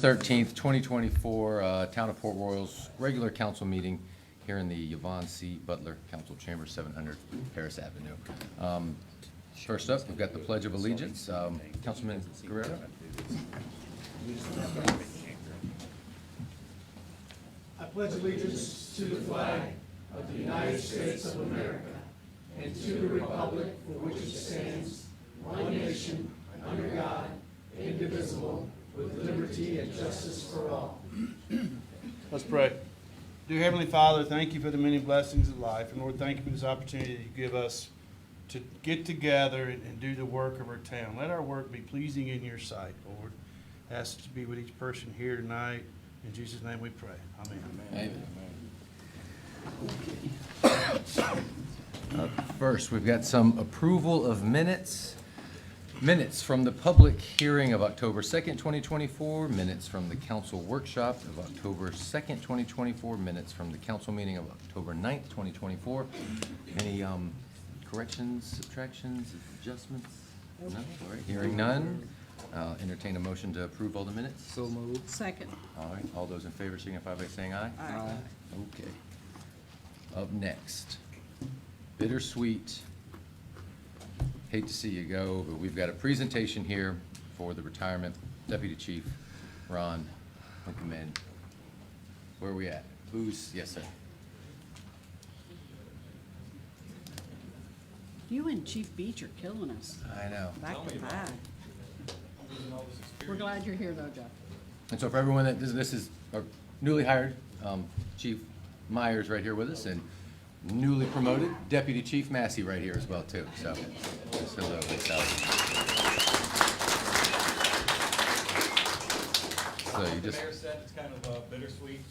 13th, 2024, Town of Port Royal's regular council meeting here in the Yvonne C. Butler Council Chamber, 700 Paris Avenue. First up, we've got the Pledge of Allegiance. Councilman Guerrero. I pledge allegiance to the flag of the United States of America and to the republic for which it stands, one nation, under God, indivisible, with liberty and justice for all. Let's pray. Dear Heavenly Father, thank you for the many blessings of life. And Lord, thank you for this opportunity that you give us to get together and do the work of our town. Let our work be pleasing in your sight, Lord. Ask us to be with each person here tonight. In Jesus' name we pray. Amen. Amen. First, we've got some approval of minutes. Minutes from the public hearing of October 2nd, 2024. Minutes from the council workshop of October 2nd, 2024. Minutes from the council meeting of October 9th, 2024. Any corrections, subtractions, adjustments? No? All right, hearing none. Entertain a motion to approve all the minutes. So moved. Second. All right, all those in favor signify by saying aye. Aye. Okay. Up next, bittersweet. Hate to see you go, but we've got a presentation here for the retirement Deputy Chief Ron Hunkeman. Where are we at? Yes, sir. You and Chief Beach are killing us, I know. back to back. We're glad you're here though, Jeff. And so for everyone that, this is our newly hired Chief Myers right here with us, and newly promoted Deputy Chief Massey right here as well too. So just a little bit. So you The just, mayor said it's kind of bittersweet.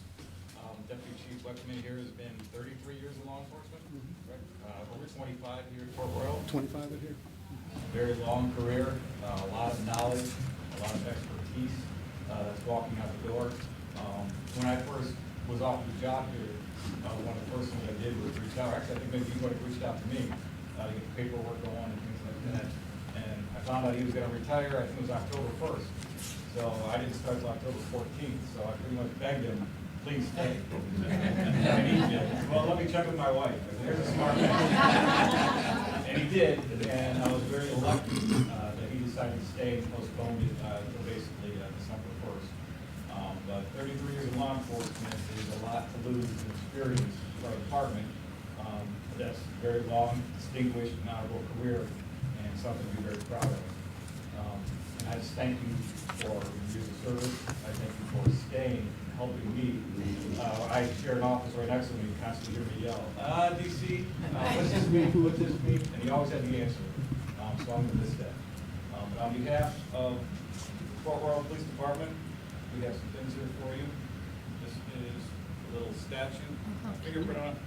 Deputy Chief Wexman here has been 33 years in law enforcement, right? Over 25 here at Port Royal. 25 in here. Very long career, a lot of knowledge, a lot of expertise that's walking out the door. When I first was offered the job here, one of the first things I did was reach out. Actually, I think maybe you would have reached out to me to get the paperwork going and things like that. And I found out he was going to retire, I think it was October 1st. So I didn't start till October 14th, so I pretty much begged him, please stay. And he did. Well, let me check with my wife. There's a smart man. And he did, and I was very lucky that he decided to stay and postponed it until basically December 1st. But 33 years in law enforcement is a lot to lose in experience for a department. That's a very long, distinguished, and honorable career, and something to be very proud of. And I just thank you for your years of service. I thank you for staying and helping me. I share an office right next to me. You constantly hear me yell, DC, what's this mean? What's this mean? And he always had the answer. So I'm going to miss that. But on behalf of Port Royal Police Department, we have some things here for you. This is a little statue, fingerprint on it.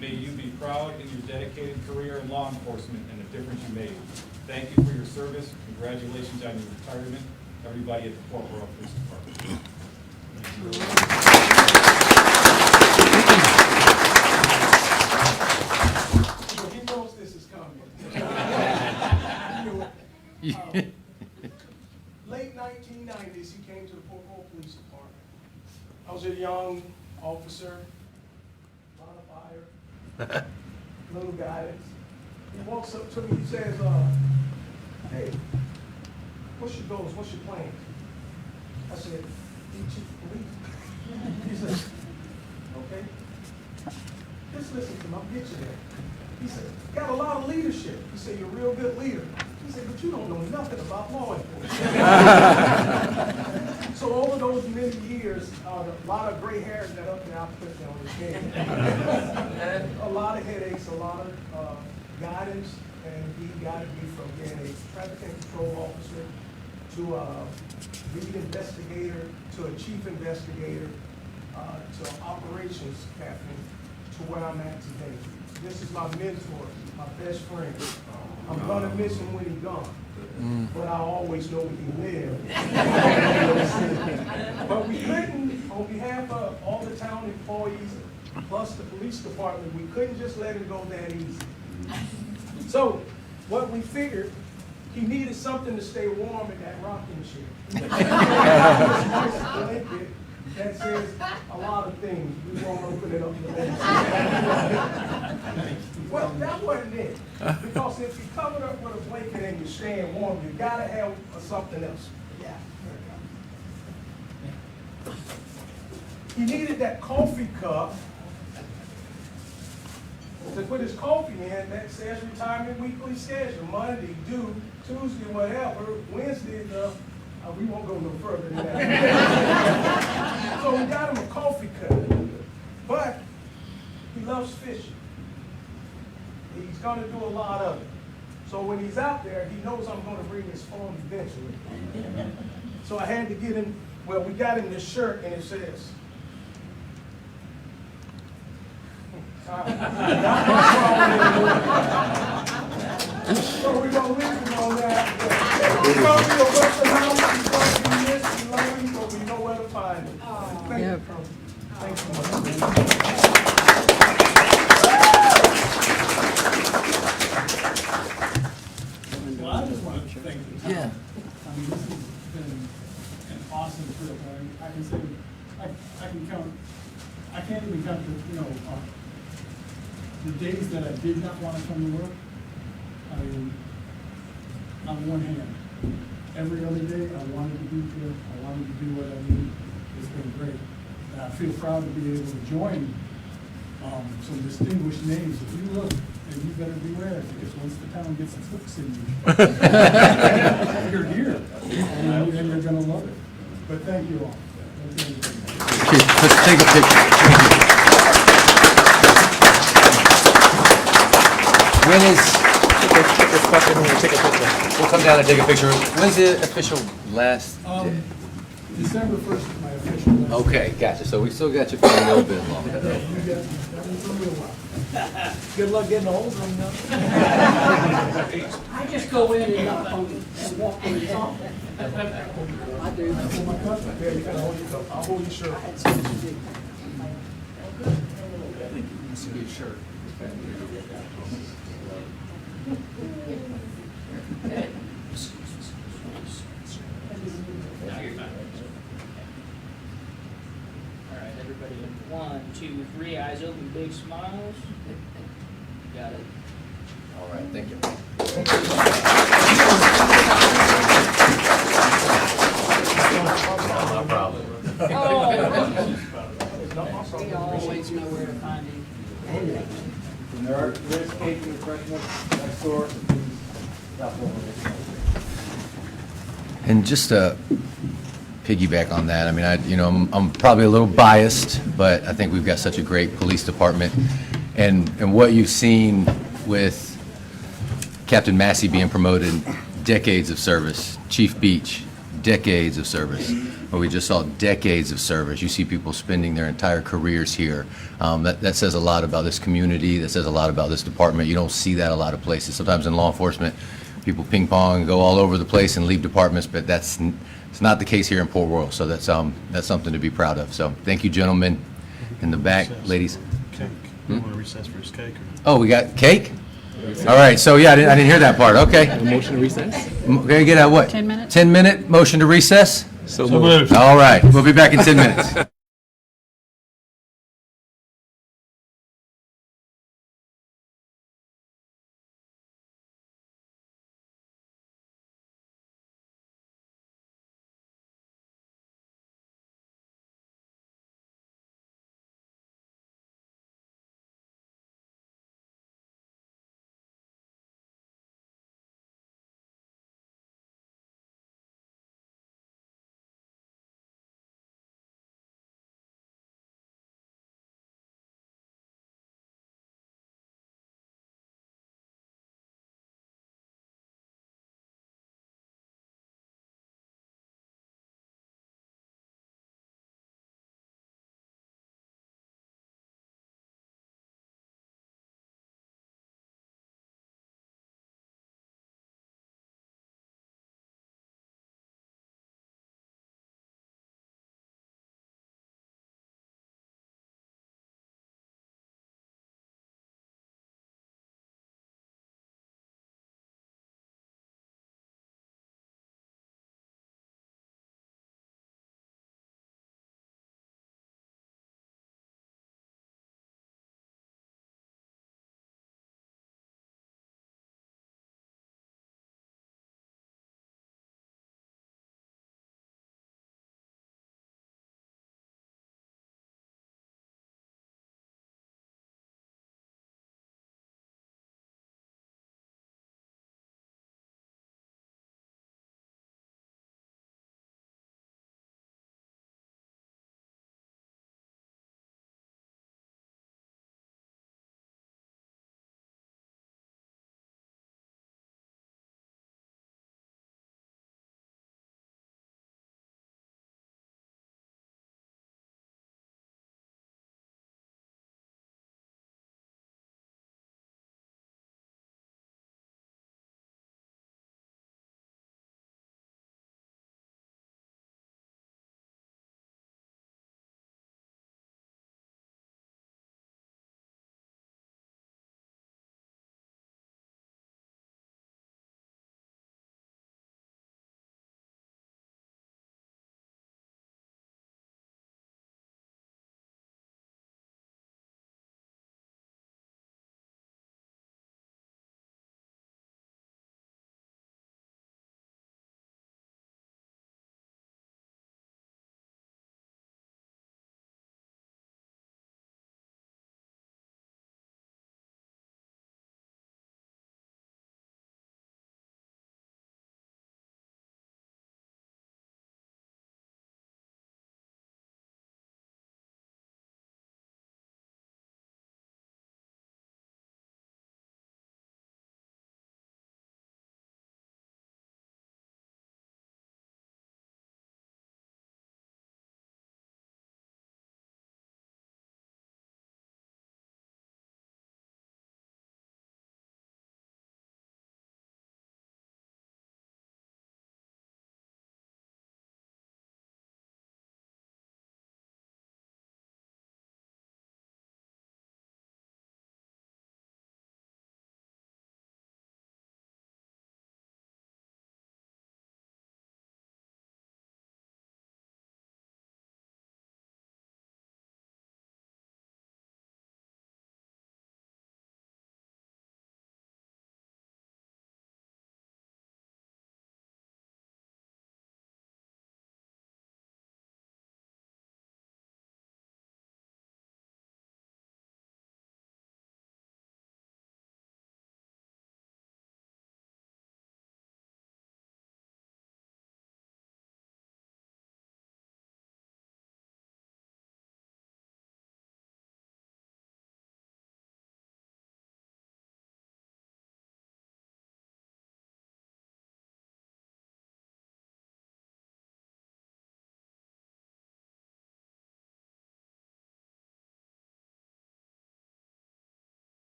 May you be proud in your dedicated career in law enforcement and the difference you made. Thank you for your service. Congratulations on your retirement. Everybody at the Port Royal Police Department. He knows this is coming. Late 1990s, he came to the Port Royal Police Department. I was a young officer, a lot of fire, little guidance. He walks up to me, he says, hey, what's your goals, what's your plans? I said, be chief of police. He said, okay. Just listen to him, I'll get you there. He said, got a lot of leadership. He said, you're a real good leader. He said, but you don't know nothing about law enforcement. So over those many years, a lot of gray hairs got up and out put on his head. A lot of headaches, a lot of guidance, and he guided me from being a traffic and control officer to a lead investigator, to a chief investigator, to operations captain, to where I'm at today. This is my mentor, my best friend. I'm gonna miss him when he's gone, but I always know where he lives. But we couldn't, on behalf of all the town employees, plus the police department, we couldn't just let him go that easy. So what we figured He needed something to stay warm in that rocking chair. Blanket that says a lot of things. We won't open it up to that. Well, that wasn't it. Because if you cover it up with a blanket and you're staying warm, you gotta have something else. Yeah. He needed that coffee cup to put his coffee in that says retirement weekly schedule. Monday, due, Tuesday, whatever, Wednesday, we won't go no further than that. So we got him a coffee cup, but he loves fishing. He's gonna do a lot of it. So when he's out there, he knows I'm gonna bring his phone eventually. So I had to get him, well, we got him this shirt and it says, so we're gonna leave him on that. He's gonna be a Western House, he's gonna be missed and lonely, but we know where to find him. Thank you. Yep. Thank you Well, I just want to thank the town. Yeah. I mean, this has been an awesome trip. I can say, I can't even count the days that I did not want to come to work. I mean, on one hand, every other day I wanted to be here, I wanted to do what I need. It's been great. And I feel proud to be able to join some distinguished names. If you look, and you better beware, because once the town gets its hooks in you, you're here, and you're gonna love it. But thank you all. Okay, let's take a picture. When is, we'll come down and take a picture. When's the official last day? December 1st is my official last. Okay, gotcha. So we still got you for a little bit longer. You got, that was a real while. Good luck getting a hold of him, I just go in and knock on and walk in the top. I do. Oh, my cousin. Yeah, you gotta hold your cup. I'll hold your shirt. I had something to do. All right, everybody, 1, 2, 3, eyes open, big smiles. Got it. All right, thank you. No problem. We always know where to find him. There's cake and refreshment next door. And just to piggyback on that, I mean, I'm probably a little biased, but I think we've got such a great police department. And what you've seen with Captain Massey being promoted, decades of service, Chief Beach, decades of service. But we just saw decades of service. You see people spending their entire careers here. That says a lot about this community. That says a lot about this department. You don't see that a lot of places. Sometimes in law enforcement, people ping pong and go all over the place and leave departments, but it's not the case here in Port Royal. So that's something to be proud of. So thank you, gentlemen, in the back, ladies. Cake. You want to recess for his cake? Oh, we got cake? All right, so yeah, I didn't hear that part. Okay. Motion to recess? Okay, get a what? 10 minutes? 10-minute motion to recess? So moved. All right, we'll be back in 10 minutes.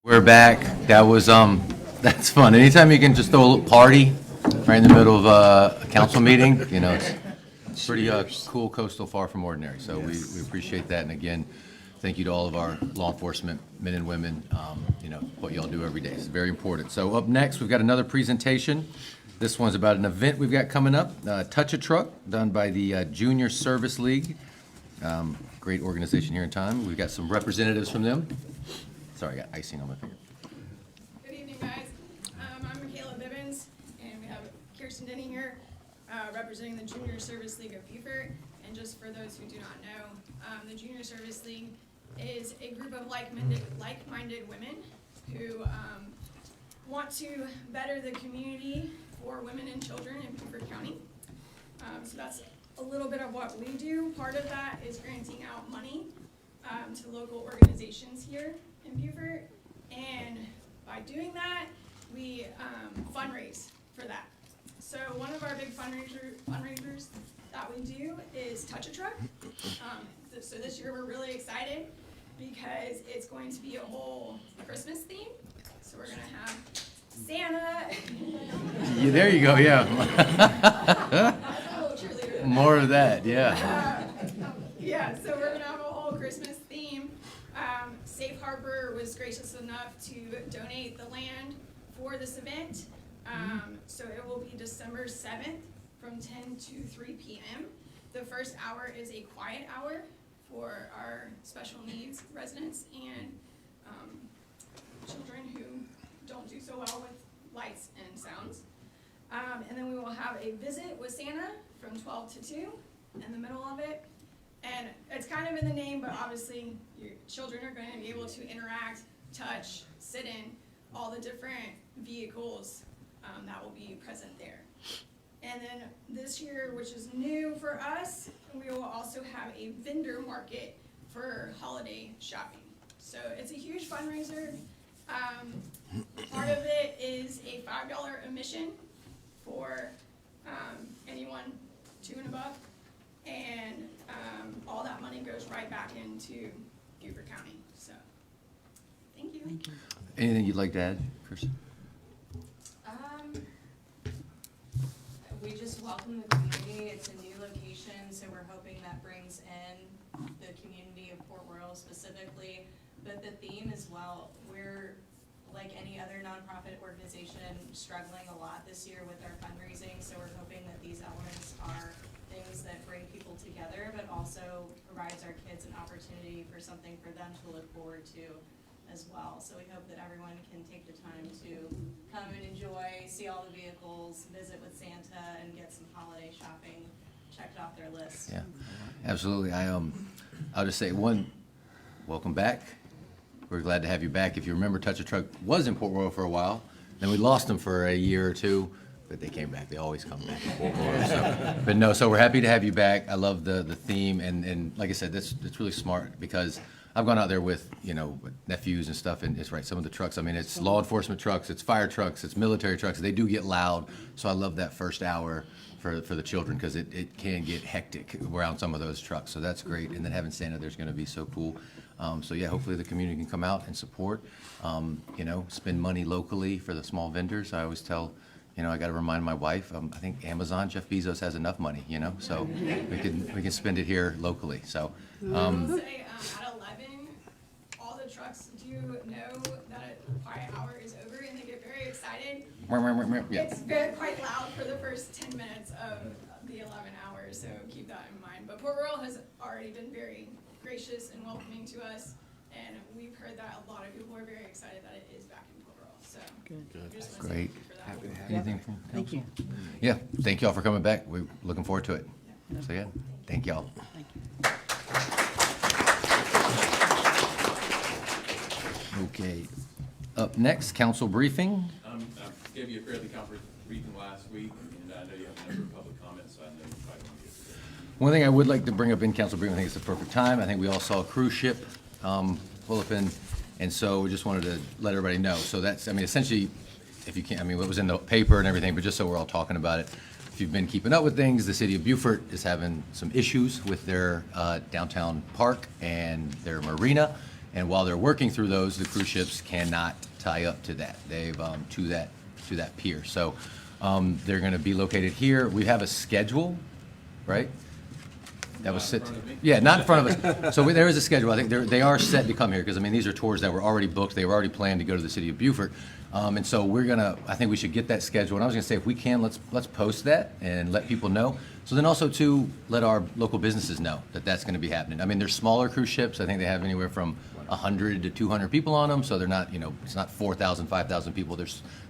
We're back. That was, that's fun. Anytime you can just throw a little party right in the middle of a council meeting, you know, it's pretty cool, coastal, far from ordinary. So we appreciate that. And again, thank you to all of our law enforcement men and women, you know, what y'all do every day. It's very important. So up next, we've got another presentation. This one's about an event we've got coming up, Touch a Truck, done by the Junior Service League. Great organization here in town. We've got some representatives from them. Sorry, I got icing on my finger. Good evening, guys. I'm Michaela Bibbins, and we have Kirsten Denny here, representing the Junior Service League of Beaufort. And just for those who do not know, the Junior Service League is a group of like-minded women who want to better the community for women and children in Beaufort County. So that's a little bit of what we do. Part of that is granting out money to local organizations here in Beaufort, and by doing that, we fundraise for that. So one of our big fundraisers that we do is Touch a Truck. So this year we're really excited because it's going to be a whole Christmas theme. So we're gonna have Santa. Yeah, there you go, yeah. I'm a little cheerleader. More of that, yeah. Yeah, so we're gonna have a whole Christmas theme. Safe Harbor was gracious enough to donate the land for this event. So it will be December 7th from 10 to 3 p.m. The first hour is a quiet hour for our special needs residents and children who don't do so well with lights and sounds. And then we will have a visit with Santa from 12 to 2 in the middle of it. And it's kind of in the name, but obviously your children are going to be able to interact, touch, sit in all the different vehicles that will be present there. And then this year, which is new for us, we will also have a vendor market for holiday shopping. So it's a huge fundraiser. Part of it is a $5 admission for anyone 2 and above. And all that money goes right back into Beaufort County, so, thank you. Anything you'd like to add, Kirsten? We just welcome the community. It's a new location, so we're hoping that brings in the community of Port Royal specifically. But the theme as well, we're, like any other nonprofit organization, struggling a lot this year with our fundraising, so we're hoping that these elements are things that bring people together, but also provides our kids an opportunity for something for them to look forward to as well. So we hope that everyone can take the time to come and enjoy, see all the vehicles, visit with Santa, and get some holiday shopping checked off their list. Yeah, absolutely. I'll just say welcome back. We're glad to have you back. If you remember, Touch a Truck was in Port Royal for a while, then we lost them for a year or two, but they came back. They always come back to Port Royal. So we're happy to have you back. I love the theme, and like I said, it's really smart because I've gone out there with, you know, nephews and stuff, and it's right, some of the trucks, I mean, it's law enforcement trucks, it's fire trucks, it's military trucks. They do get loud, so I love that first hour for the children because it can get hectic around some of those trucks. So that's great, and then having Santa there's going to be so cool. So yeah, hopefully the community can come out and support, you know, spend money locally for the small vendors. I always tell, you know, I got to remind my wife, I think Amazon, Jeff Bezos has enough money, you know, so we can spend it here locally, so. Say, at 11, all the trucks do know that a quiet hour is over and they get very excited. Yeah. It's very quite loud for the first 10 minutes of the 11 hours, so keep that in mind. But Port Royal has already been very gracious and welcoming to us, and we've heard that a lot of people are very excited that it is back in Port Royal, so. Just wanna say Great. thank you for that. Anything from Thank you. Yeah, thank y'all for coming back. We're looking forward to it. So yeah, thank y'all. Thank you. Okay, up next, council briefing. I gave you a fairly comprehensive briefing last week, and I know you have a number of public comments, so I know you probably want to get to that. One thing I would like to bring up in council briefing, I think it's the perfect time. I think we all saw a cruise ship pull up in, and so we just wanted to let everybody know. So that's, I mean, essentially, if you can't, I mean, it was in the paper and everything, but just so we're all talking about it. If you've been keeping up with things, the city of Beaufort is having some issues with their downtown park and their marina. And while they're working through those, the cruise ships cannot tie up to that. They've, to that pier. So they're going to be located here. We have a schedule, right? That was set, yeah, not in front of us. So there is a schedule. I think they are set to come here because, I mean, these are tours that were already booked. They were already planned to go to the city of Beaufort. And so I think we should get that schedule. And I was going to say, if we can, let's post that and let people know. So then also to let our local businesses know that that's going to be happening. I mean, they're smaller cruise ships. I think they have anywhere from 100 to 200 people on them. So they're not, it's not 4,000, 5,000 people.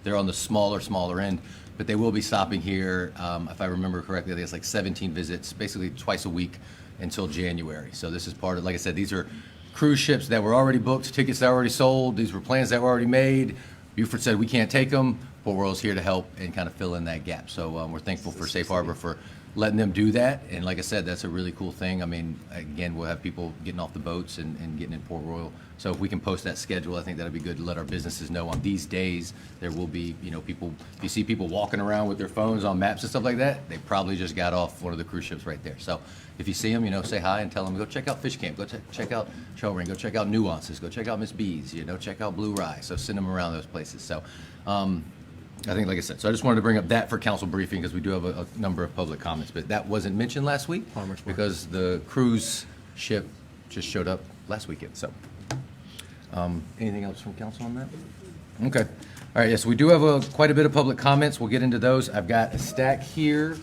They're on the smaller end. But they will be stopping here, if I remember correctly, I think it's like 17 visits, basically twice a week until January. So this is part of, like I said, these are cruise ships that were already booked, tickets that were already sold. These were plans that were already made. Beaufort said we can't take them. Port Royal's here to help and kind of fill in that gap. So we're thankful for Safe Harbor for letting them do that. And like I said, that's a really cool thing. I mean, again, we'll have people getting off the boats and getting in Port Royal. So if we can post that schedule, I think that'd be good to let our businesses know on these days. There will be, people, if you see people walking around with their phones on maps and stuff like that, they probably just got off one of the cruise ships right there. So if you see them, say hi and tell them, go check out Fish Camp, go check out Showring, go check out Nuances, go check out Miss B's, check out Blue Rye. So send them around those places. So I think, like I said, so I just wanted to bring up that for council briefing because we do have a number of public comments, but that wasn't mentioned last week because the cruise ship just showed up last weekend. So anything else from council on that? Okay. All right, yes, we do have quite a bit of public comments. We'll get into those. I've got a stack here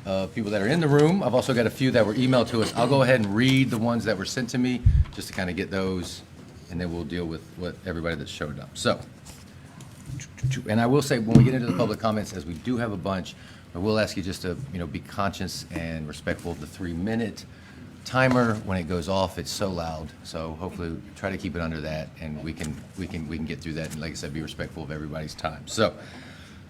of people that are in the room. I've also got a few that were emailed to us. I'll go ahead and read the ones that were sent to me just to kind of get those, and then we'll deal with what everybody that showed up. So, and I will say, when we get into the public comments, as we do have a bunch, I will ask you just to, be conscious and respectful of the 3-minute timer. When it goes off, it's so loud. So hopefully try to keep it under that, and we can get through that. And like I said, be respectful of everybody's time. So,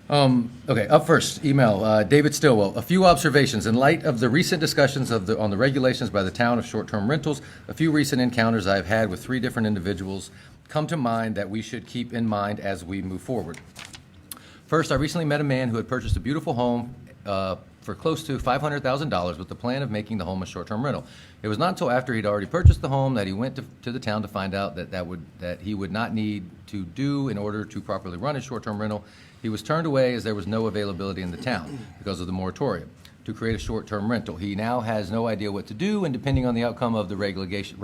okay, up first, email, David Stillwell. A few observations. In light of the recent discussions on the regulations by the town of short-term rentals, a few recent encounters I've had with 3 different individuals come to mind that we should keep in mind as we move forward. First, I recently met a man who had purchased a beautiful home for close to $500,000 with the plan of making the home a short-term rental. It was not until after he'd already purchased the home that he went to the town to find out that he would not need to do in order to properly run a short-term rental. He was turned away as there was no availability in the town because of the moratorium to create a short-term rental. He now has no idea what to do, and depending on the outcome of the regulation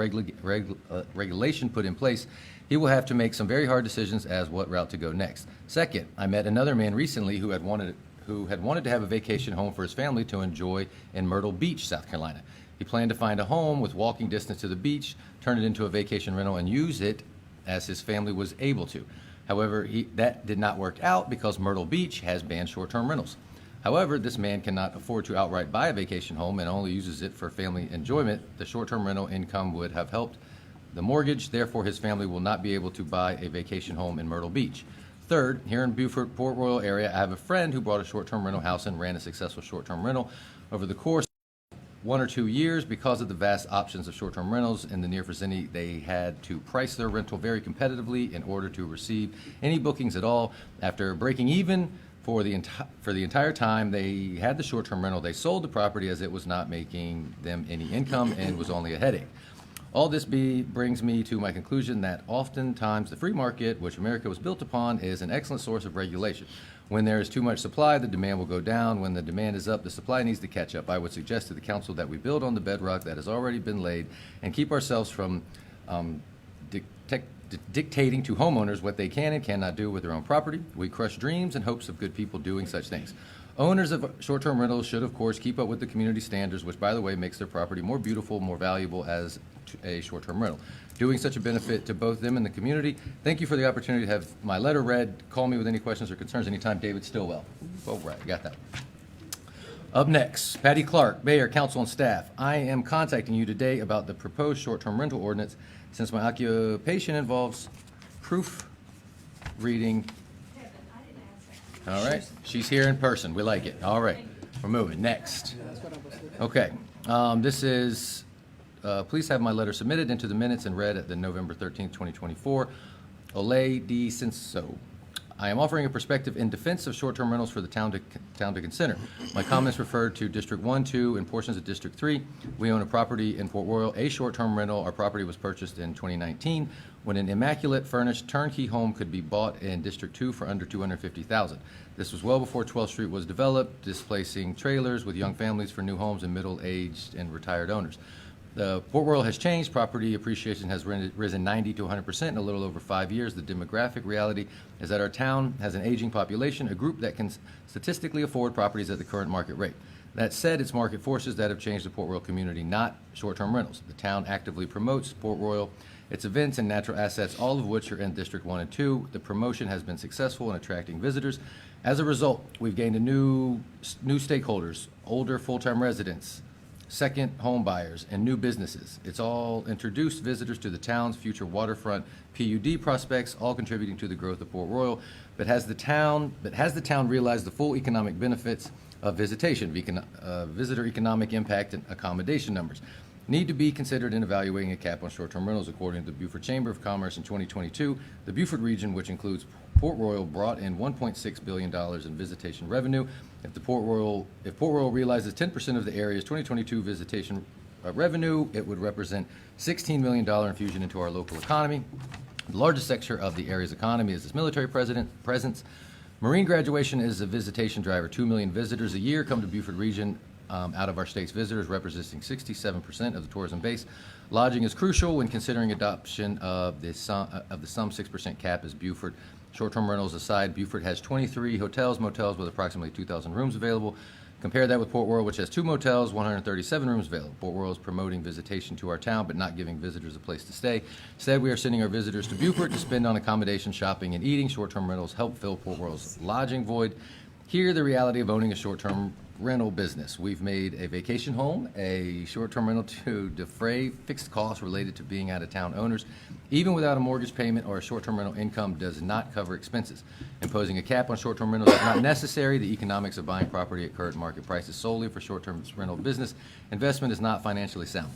put in place, he will have to make some very hard decisions as what route to go next. Second, I met another man recently who had wanted to have a vacation home for his family to enjoy in Myrtle Beach, South Carolina. He planned to find a home with walking distance to the beach, turn it into a vacation rental, and use it as his family was able to. However, that did not work out because Myrtle Beach has banned short-term rentals. However, this man cannot afford to outright buy a vacation home and only uses it for family enjoyment. The short-term rental income would have helped the mortgage, therefore his family will not be able to buy a vacation home in Myrtle Beach. Third, here in Beaufort, Port Royal area, I have a friend who bought a short-term rental house and ran a successful short-term rental. Over the course of 1 or 2 years, because of the vast options of short-term rentals in the near vicinity, they had to price their rental very competitively in order to receive any bookings at all. After breaking even for the entire time they had the short-term rental, they sold the property as it was not making them any income and was only a headache. All this brings me to my conclusion that oftentimes the free market, which America was built upon, is an excellent source of regulation. When there is too much supply, the demand will go down. When the demand is up, the supply needs to catch up. I would suggest to the council that we build on the bedrock that has already been laid and keep ourselves from dictating to homeowners what they can and cannot do with their own property. We crush dreams and hopes of good people doing such things. Owners of short-term rentals should, of course, keep up with the community standards, which, by the way, makes their property more beautiful, more valuable as a short-term rental, doing such a benefit to both them and the community. Thank you for the opportunity to have my letter read. Call me with any questions or concerns anytime. David Stillwell. Oh, right, got that. Up next, Patty Clark, Mayor, Council, and staff. I am contacting you today about the proposed short-term rental ordinance since my occupation involves proofreading. All right, she's here in person. We like it. All right, we're moving. Next. Okay, this is, please have my letter submitted into the minutes and read at the November 13th, 2024. Olay D. Cinso. I am offering a perspective in defense of short-term rentals for the town to consider. My comments refer to District 1, 2, and portions of District 3. We own a property in Port Royal, a short-term rental. Our property was purchased in 2019 when an immaculate furnished turnkey home could be bought in District 2 for under $250,000. This was well before 12th Street was developed, displacing trailers with young families for new homes and middle-aged and retired owners. The Port Royal has changed. Property appreciation has risen 90 to 100% in a little over 5 years. The demographic reality is that our town has an aging population, a group that can statistically afford properties at the current market rate. That said, it's market forces that have changed the Port Royal community, not short-term rentals. The town actively promotes Port Royal, its events and natural assets, all of which are in District 1 and 2. The promotion has been successful in attracting visitors. As a result, we've gained a new stakeholders, older full-time residents, second home buyers, and new businesses. It's all introduced visitors to the town's future waterfront PUD prospects, all contributing to the growth of Port Royal. But has the town realized the full economic benefits of visitation, visitor economic impact, and accommodation numbers? Need to be considered in evaluating a cap on short-term rentals. According to the Beaufort Chamber of Commerce in 2022, the Beaufort region, which includes Port Royal, brought in $1.6 billion in visitation revenue. If Port Royal realizes 10% of the area's 2022 visitation revenue, it would represent $16 million infusion into our local economy. The largest sector of the area's economy is its military presence. Marine graduation is a visitation driver. 2 million visitors a year come to Beaufort region out of our state's visitors, representing 67% of the tourism base. Lodging is crucial when considering adoption of the sum 6% cap as Beaufort. Short-term rentals aside, Beaufort has 23 hotels, motels with approximately 2,000 rooms available. Compare that with Port Royal, which has 2 motels, 137 rooms available. Port Royal is promoting visitation to our town, but not giving visitors a place to stay. Instead, we are sending our visitors to Beaufort to spend on accommodation, shopping, and eating. Short-term rentals help fill Port Royal's lodging void. Here, the reality of owning a short-term rental business. We've made a vacation home a short-term rental to defray fixed costs related to being out-of-town owners. Even without a mortgage payment or a short-term rental income does not cover expenses. Imposing a cap on short-term rentals is not necessary. The economics of buying property at current market prices solely for short-term rental business investment is not financially sound,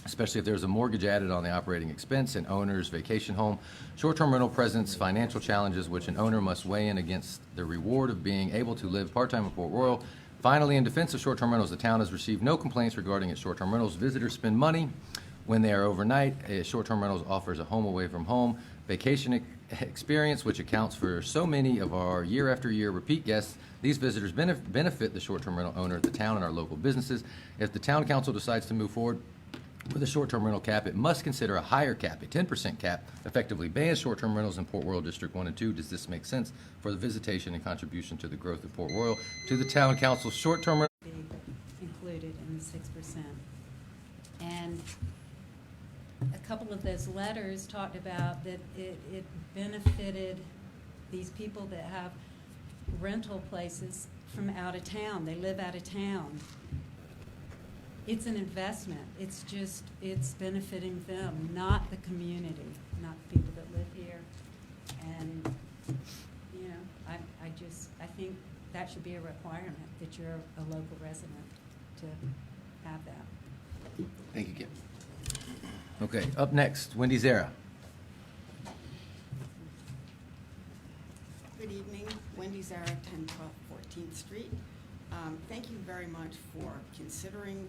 especially if there's a mortgage added on the operating expense. An owner's vacation home short-term rental presents financial challenges which an owner must weigh in against the reward of being able to live part-time in Port Royal. Finally, in defense of short-term rentals, the town has received no complaints regarding its short-term rentals. Visitors spend money when they are overnight. Short-term rentals offers a home away from home vacation experience, which accounts for so many of our year-after-year repeat guests. These visitors benefit the short-term rental owner, the town, and our local businesses. If the town council decides to move forward with a short-term rental cap, it must consider a higher cap. A 10% cap effectively bans short-term rentals in Port Royal District 1 and 2. Does this make sense for the visitation and contribution to the growth of Port Royal? To the town council, short-term rental Be included in the 6%. And a couple of those letters talked about that it benefited these people that have rental places from out of town. They live out of town. It's an investment. It's benefiting them, not the community, not the people that live here. And, you know, I think that should be a requirement, that you're a local resident to have that. Thank you, Kim. Okay, up next, Wendy Zara. Good evening, Wendy Zara, 1012 14th Street. Thank you very much for considering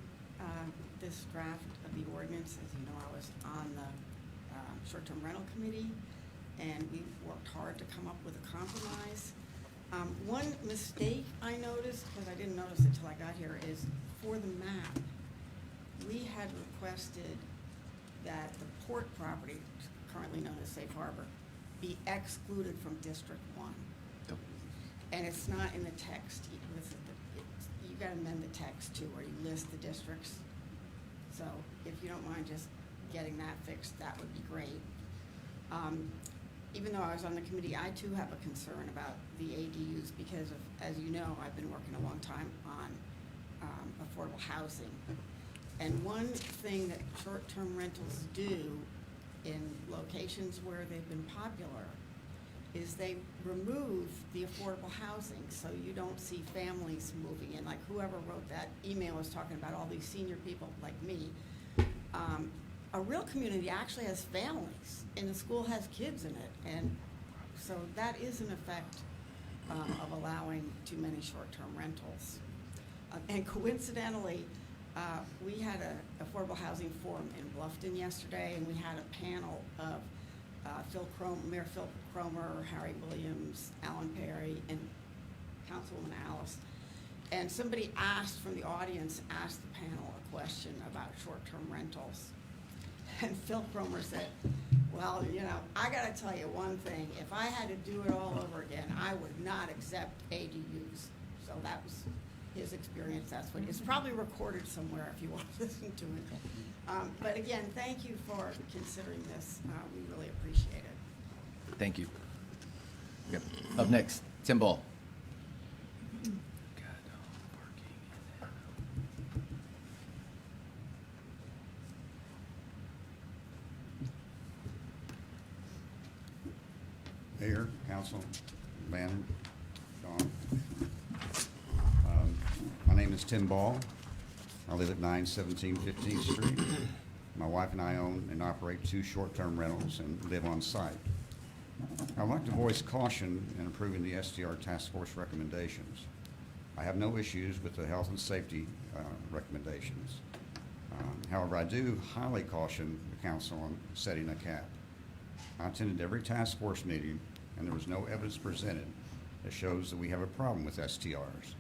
this draft of the ordinance. As you know, I was on the short-term rental committee, and we worked hard to come up with a compromise. One mistake I noticed, because I didn't notice it till I got here, is for the map, we had requested that the port property, currently known as Safe Harbor, be excluded from District 1. And it's not in the text. You got to amend the text too, where you list the districts. So if you don't mind just getting that fixed, that would be great. Even though I was on the committee, I too have a concern about the ADUs because of, as you know, I've been working a long time on affordable housing. And one thing that short-term rentals do in locations where they've been popular is they remove the affordable housing, so you don't see families moving in. Like whoever wrote that email was talking about all these senior people like me. A real community actually has families, and the school has kids in it, and So that is an effect of allowing too many short-term rentals. And coincidentally, we had a affordable housing forum in Bluffton yesterday, and we had a panel of Mayor Phil Cromer, Harry Williams, Alan Perry, and Councilwoman Alice. And somebody asked from the audience, asked the panel a question about short-term rentals. And Phil Cromer said, well, you know, I gotta tell you one thing, if I had to do it all over again, I would not accept ADUs. So that was his experience, that's what, it's probably recorded somewhere if you want to listen to it. But again, thank you for considering this, we really appreciate it. Thank you. Yep. Up next, Tim Ball. Mayor, Council, Bannon, Dawn. My name is Tim Ball. I live at 917 15th Street. My wife and I own and operate 2 short-term rentals and live on site. I'd like to voice caution in approving the STR Task Force recommendations. I have no issues with the health and safety recommendations. However, I do highly caution the council on setting a cap. I attended every task force meeting, and there was no evidence presented that shows that we have a problem with STRs.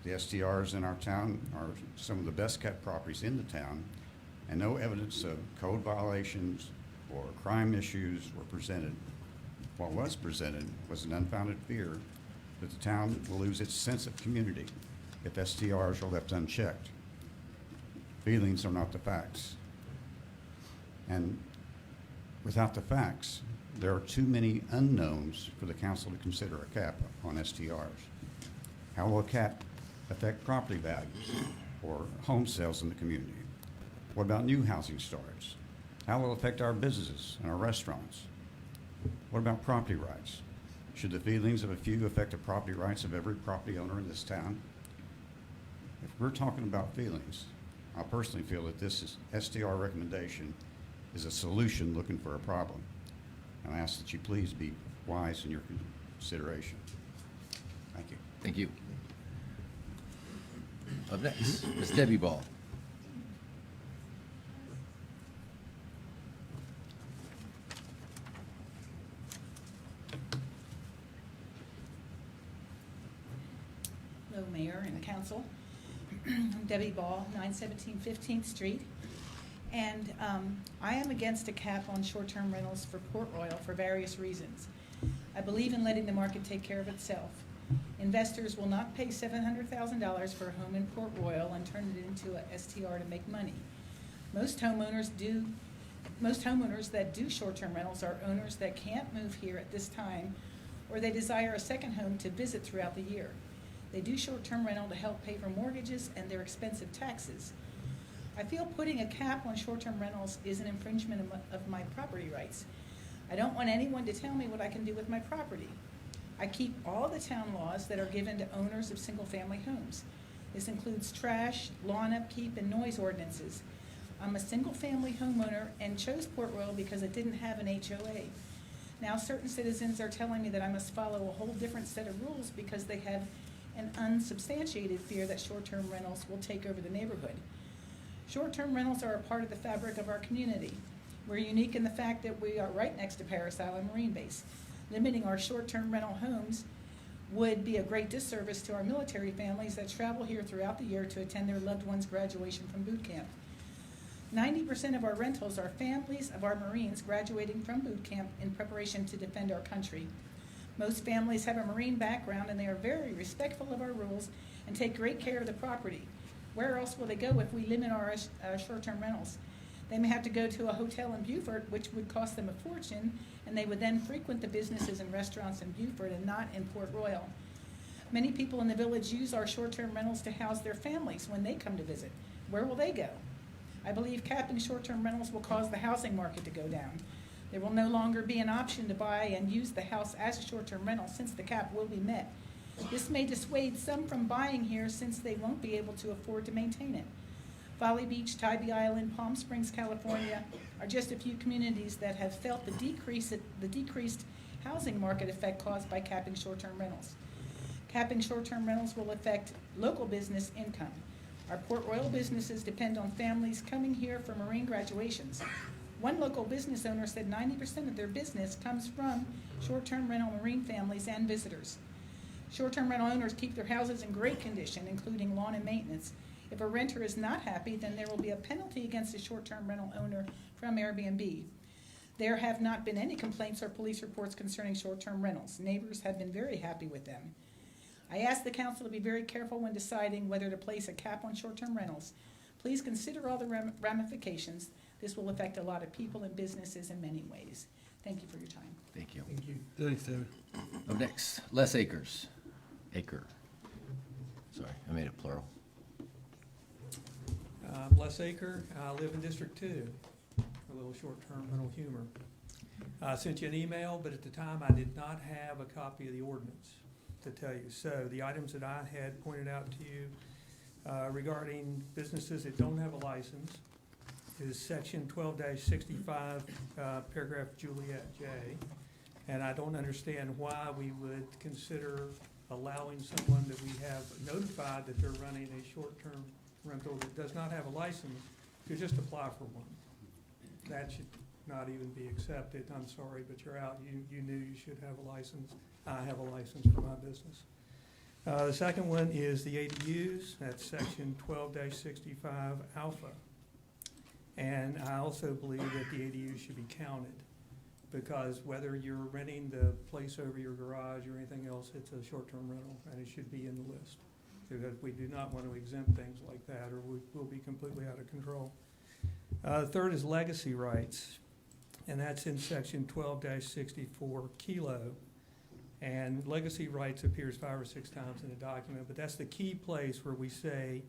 The STRs in our town are some of the best kept properties in the town, and no evidence of code violations or crime issues were presented. What was presented was an unfounded fear that the town will lose its sense of community if STRs are left unchecked. Feelings are not the facts. And without the facts, there are too many unknowns for the council to consider a cap on STRs. How will a cap affect property values or home sales in the community? What about new housing starts? How will it affect our businesses and our restaurants? What about property rights? Should the feelings of a few affect the property rights of every property owner in this town? If we're talking about feelings, I personally feel that this STR recommendation is a solution looking for a problem. And I ask that you please be wise in your consideration. Thank you. Thank you. Up next, Ms. Debbie Ball. Hello, Mayor and Council. I'm Debbie Ball, 917 15th Street. And I am against a cap on short-term rentals for Port Royal for various reasons. I believe in letting the market take care of itself. Investors will not pay $700,000 for a home in Port Royal and turn it into a STR to make money. Most homeowners that do short-term rentals are owners that can't move here at this time, or they desire a second home to visit throughout the year. They do short-term rental to help pay for mortgages and their expensive taxes. I feel putting a cap on short-term rentals is an infringement of my property rights. I don't want anyone to tell me what I can do with my property. I keep all the town laws that are given to owners of single-family homes. This includes trash, lawn upkeep, and noise ordinances. I'm a single-family homeowner and chose Port Royal because it didn't have an HOA. Now certain citizens are telling me that I must follow a whole different set of rules because they have an unsubstantiated fear that short-term rentals will take over the neighborhood. Short-term rentals are a part of the fabric of our community. We're unique in the fact that we are right next to Parris Island Marine Base. Limiting our short-term rental homes would be a great disservice to our military families that travel here throughout the year to attend their loved ones' graduation from boot camp. 90% of our rentals are families of our Marines graduating from boot camp in preparation to defend our country. Most families have a Marine background and they are very respectful of our rules and take great care of the property. Where else will they go if we limit our short-term rentals? They may have to go to a hotel in Beaufort, which would cost them a fortune, and they would then frequent the businesses and restaurants in Beaufort and not in Port Royal. Many people in the village use our short-term rentals to house their families when they come to visit. Where will they go? I believe capping short-term rentals will cause the housing market to go down. There will no longer be an option to buy and use the house as a short-term rental since the cap will be met. This may dissuade some from buying here since they won't be able to afford to maintain it. Folly Beach, Tybee Island, Palm Springs, California are just a few communities that have felt the decreased housing market effect caused by capping short-term rentals. Capping short-term rentals will affect local business income. Our Port Royal businesses depend on families coming here for Marine graduations. One local business owner said 90% of their business comes from short-term rental Marine families and visitors. Short-term rental owners keep their houses in great condition, including lawn and maintenance. If a renter is not happy, then there will be a penalty against a short-term rental owner from Airbnb. There have not been any complaints or police reports concerning short-term rentals. Neighbors have been very happy with them. I ask the council to be very careful when deciding whether to place a cap on short-term rentals. Please consider all the ramifications. This will affect a lot of people and businesses in many ways. Thank you for your time. Thank you. Thank you. Thanks, David. Up next, Les Akers. Aker. Sorry, I made it plural. I'm Les Aker. I live in District 2. A little short-term rental humor. I sent you an email, but at the time I did not have a copy of the ordinance to tell you. So the items that I had pointed out to you regarding businesses that don't have a license is section 12-65, paragraph Juliet J. And I don't understand why we would consider allowing someone that we have notified that they're running a short-term rental that does not have a license to just apply for one. That should not even be accepted. I'm sorry, but you're out. You knew you should have a license. I have a license for my business. The second one is the ADUs. That's section 12-65 alpha. And I also believe that the ADUs should be counted, because whether you're renting the place over your garage or anything else, it's a short-term rental, and it should be in the list. Because we do not want to exempt things like that, or we'll be completely out of control. The third is legacy rights, and that's in section 12-64 kilo. And legacy rights appears 5 or 6 times in the document, but that's the key place where we say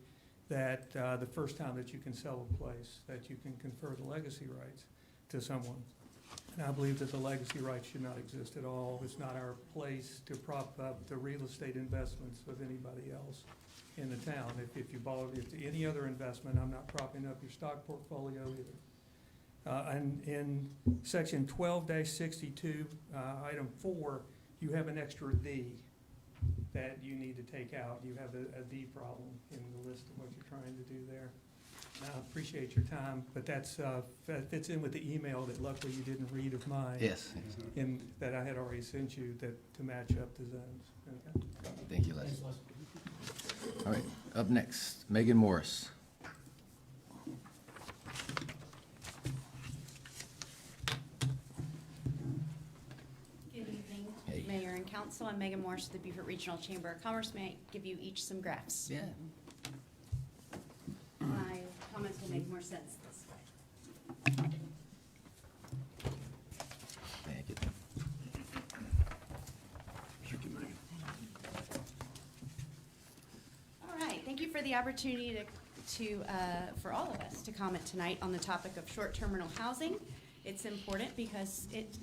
that the first time that you can sell a place, that you can confer the legacy rights to someone. And I believe that the legacy rights should not exist at all. It's not our place to prop up the real estate investments of anybody else in the town. If any other investment, I'm not propping up your stock portfolio either. And in section 12-62, item 4, you have an extra D that you need to take out. You have a D problem in the list of what you're trying to do there. I appreciate your time, but that fits in with the email that luckily you didn't read of mine. Yes. That I had already sent you to match up the zones. Okay. Thank you, Les. All right, up next, Megan Morris. Good evening, Hey. Mayor and Council. I'm Megan Morris of the Beaufort Regional Chamber of Commerce. May I give you each some graphs? Yeah. My comments will make more sense this way. Thank you. All right, thank you for the opportunity for all of us to comment tonight on the topic of short-term rental housing. It's important because it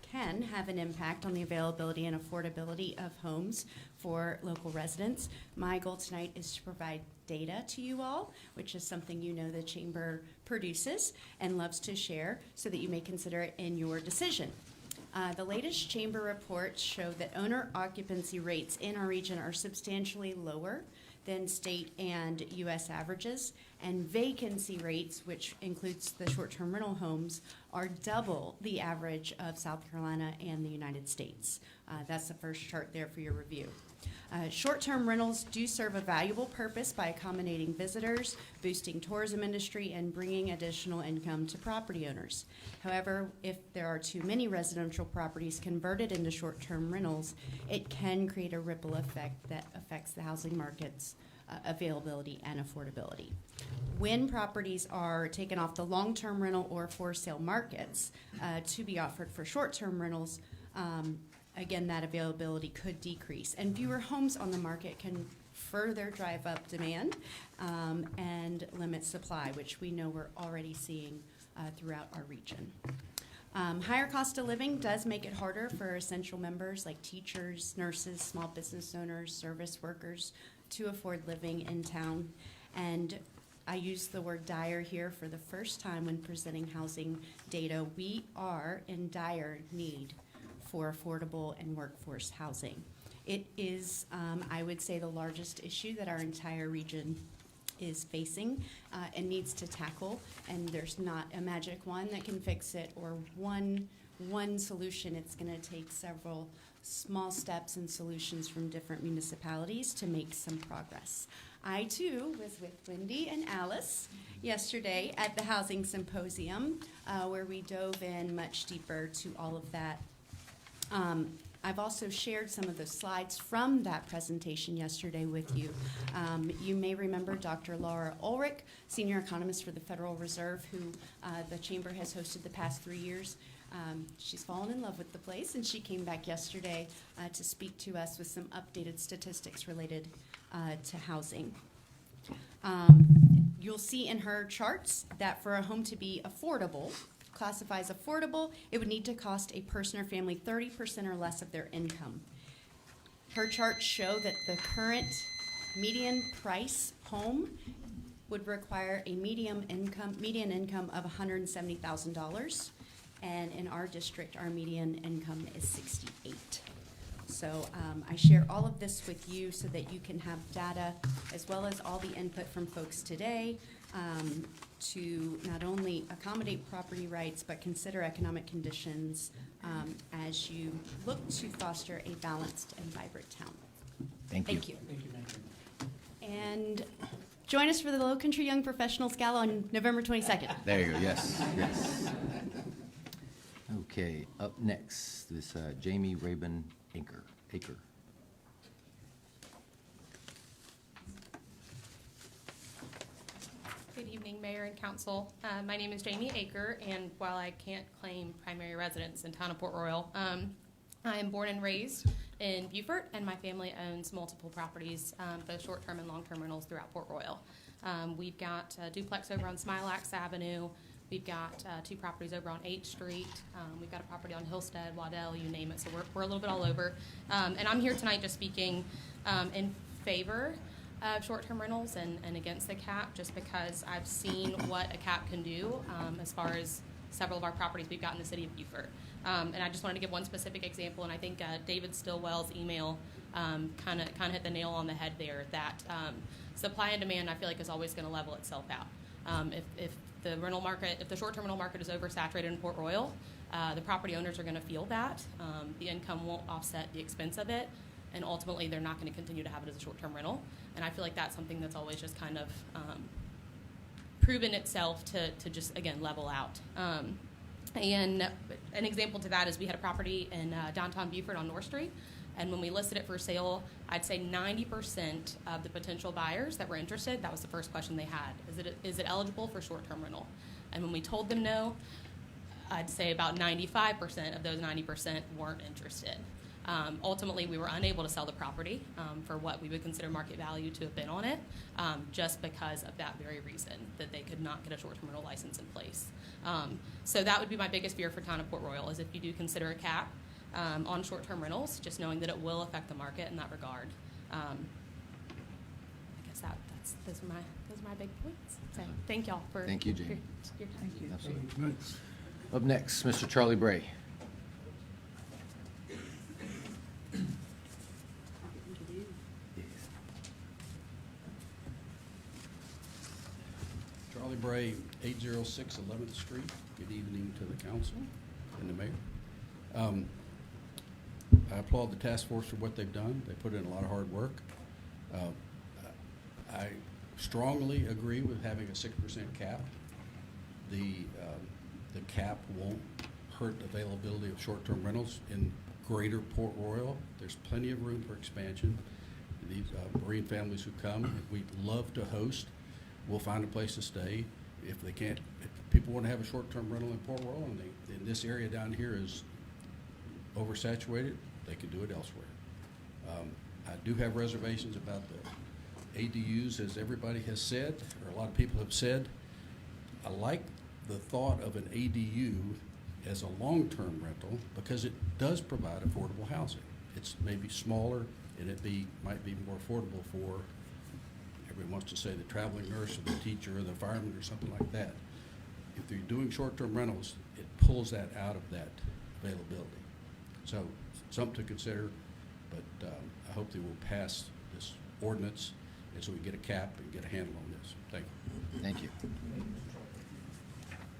can have an impact on the availability and affordability of homes for local residents. My goal tonight is to provide data to you all, which is something you know the Chamber produces and loves to share, so that you may consider it in your decision. The latest Chamber reports show that owner occupancy rates in our region are substantially lower than state and U.S. averages, and vacancy rates, which includes the short-term rental homes, are double the average of South Carolina and the United States. That's the first chart there for your review. Short-term rentals do serve a valuable purpose by accommodating visitors, boosting tourism industry, and bringing additional income to property owners. However, if there are too many residential properties converted into short-term rentals, it can create a ripple effect that affects the housing market's availability and affordability. When properties are taken off the long-term rental or for sale markets to be offered for short-term rentals, again, that availability could decrease, and fewer homes on the market can further drive up demand and limit supply, which we know we're already seeing throughout our region. Higher cost of living does make it harder for essential members like teachers, nurses, small business owners, service workers to afford living in town. And I use the word dire here for the first time when presenting housing data. We are in dire need for affordable and workforce housing. It is, I would say, the largest issue that our entire region is facing and needs to tackle, and there's not a magic one that can fix it or one solution. It's going to take several small steps and solutions from different municipalities to make some progress. I, too, was with Wendy and Alice yesterday at the Housing Symposium, where we dove in much deeper to all of that. I've also shared some of the slides from that presentation yesterday with you. You may remember Dr. Laura Ulrich, Senior Economist for the Federal Reserve, who the Chamber has hosted the past 3 years. She's fallen in love with the place, and she came back yesterday to speak to us with some updated statistics related to housing. You'll see in her charts that for a home to be affordable, classifies affordable, it would need to cost a person or family 30% or less of their income. Her charts show that the current median price home would require a median income of $170,000, and in our district, our median income is $68,000. So I share all of this with you so that you can have data as well as all the input from folks today to not only accommodate property rights, but consider economic conditions as you look to foster a balanced and vibrant town. Thank you. Thank you. And join us for the Low Country Young Professionals Gala on November 22nd. There you go, yes, yes. Okay, up next is Jamie Rabin Aker. Good evening, Mayor and Council. My name is Jamie Aker, and while I can't claim primary residence in town of Port Royal, I am born and raised in Beaufort, and my family owns multiple properties, both short-term and long-term rentals throughout Port Royal. We've got a duplex over on Smilax Avenue. We've got 2 properties over on 8th Street. We've got a property on Hillstead, Waddell, you name it. So we're a little bit all over. And I'm here tonight just speaking in favor of short-term rentals and against the cap, just because I've seen what a cap can do as far as several of our properties we've got in the city of Beaufort. And I just wanted to give one specific example, and I think David Stillwell's email kind of hit the nail on the head there, that supply and demand, I feel like, is always going to level itself out. If the rental market, if the short-term rental market is oversaturated in Port Royal, the property owners are going to feel that. The income won't offset the expense of it, and ultimately they're not going to continue to have it as a short-term rental. And I feel like that's something that's always just kind of proven itself to just, again, level out. And an example to that is we had a property in downtown Beaufort on North Street, and when we listed it for sale, I'd say 90% of the potential buyers that were interested, that was the first question they had. Is it eligible for short-term rental? And when we told them no, I'd say about 95% of those 90% weren't interested. Ultimately, we were unable to sell the property for what we would consider market value to have been on it, just because of that very reason, that they could not get a short-term rental license in place. So that would be my biggest fear for town of Port Royal, is if you do consider a cap on short-term rentals, just knowing that it will affect the market in that regard. I guess those are my big points. So thank y'all for Thank you, Jamie. your time. Thank you. Absolutely. Up next, Mr. Charlie Bray. Charlie Bray, 806 11th Street. Good evening to the council and the mayor. I applaud the task force for what they've done. They put in a lot of hard work. I strongly agree with having a 6% cap. The cap won't hurt availability of short-term rentals in greater Port Royal. There's plenty of room for expansion. These Marine families who come, we love to host. We'll find a place to stay. If people want to have a short-term rental in Port Royal, and this area down here is oversaturated, they can do it elsewhere. I do have reservations about the ADUs, as everybody has said, or a lot of people have said. I like the thought of an ADU as a long-term rental because it does provide affordable housing. It's maybe smaller, and might be more affordable for, everyone wants to say, the traveling nurse or the teacher or the fireman or something like that. If they're doing short-term rentals, it pulls that out of that availability. So, something to consider, but I hope they will pass this ordinance, and so we get a cap and get a handle on this. Thank you. Thank you.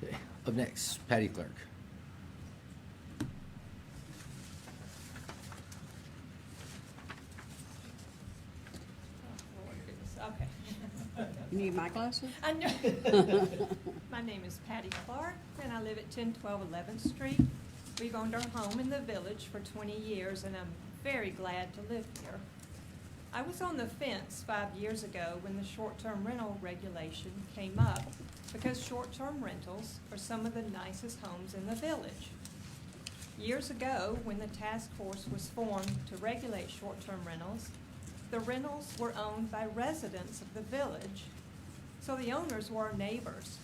Okay, up next, Patty Clerk. Okay. You need my glasses? I know. My name is Patty Clark, and I live at 1012 11th Street. We've owned our home in the village for 20 years, and I'm very glad to live here. I was on the fence 5 years ago when the short-term rental regulation came up, because short-term rentals are some of the nicest homes in the village. Years ago, when the task force was formed to regulate short-term rentals, the rentals were owned by residents of the village, so the owners were our neighbors.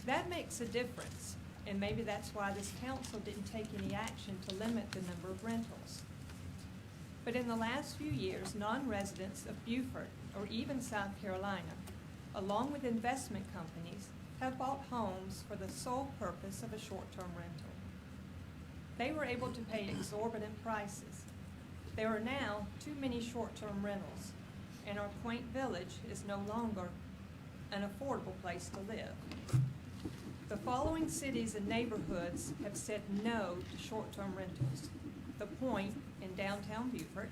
That makes a difference, and maybe that's why this council didn't take any action to limit the number of rentals. But in the last few years, non-residents of Beaufort or even South Carolina, along with investment companies, have bought homes for the sole purpose of a short-term rental. They were able to pay exorbitant prices. There are now too many short-term rentals, and our quaint village is no longer an affordable place to live. The following cities and neighborhoods have said no to short-term rentals: The Point in downtown Beaufort,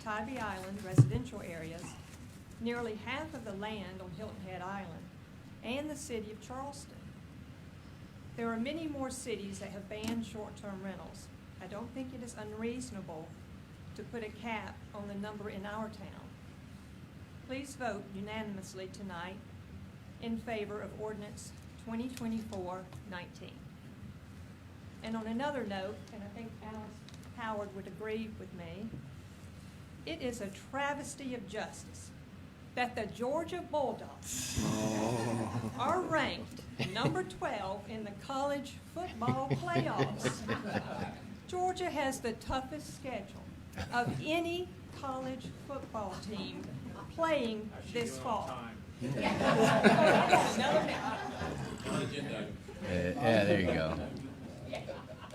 Tybee Island residential areas, nearly half of the land on Hilton Head Island, and the city of Charleston. There are many more cities that have banned short-term rentals. I don't think it is unreasonable to put a cap on the number in our town. Please vote unanimously tonight in favor of ordinance 2024-19. And on another note, and I think Alice Howard would agree with me, it is a travesty of justice that the Georgia Bulldogs are ranked number 12 in the college football playoffs. Georgia has the toughest schedule of any college football team playing this fall. Yeah, there you go.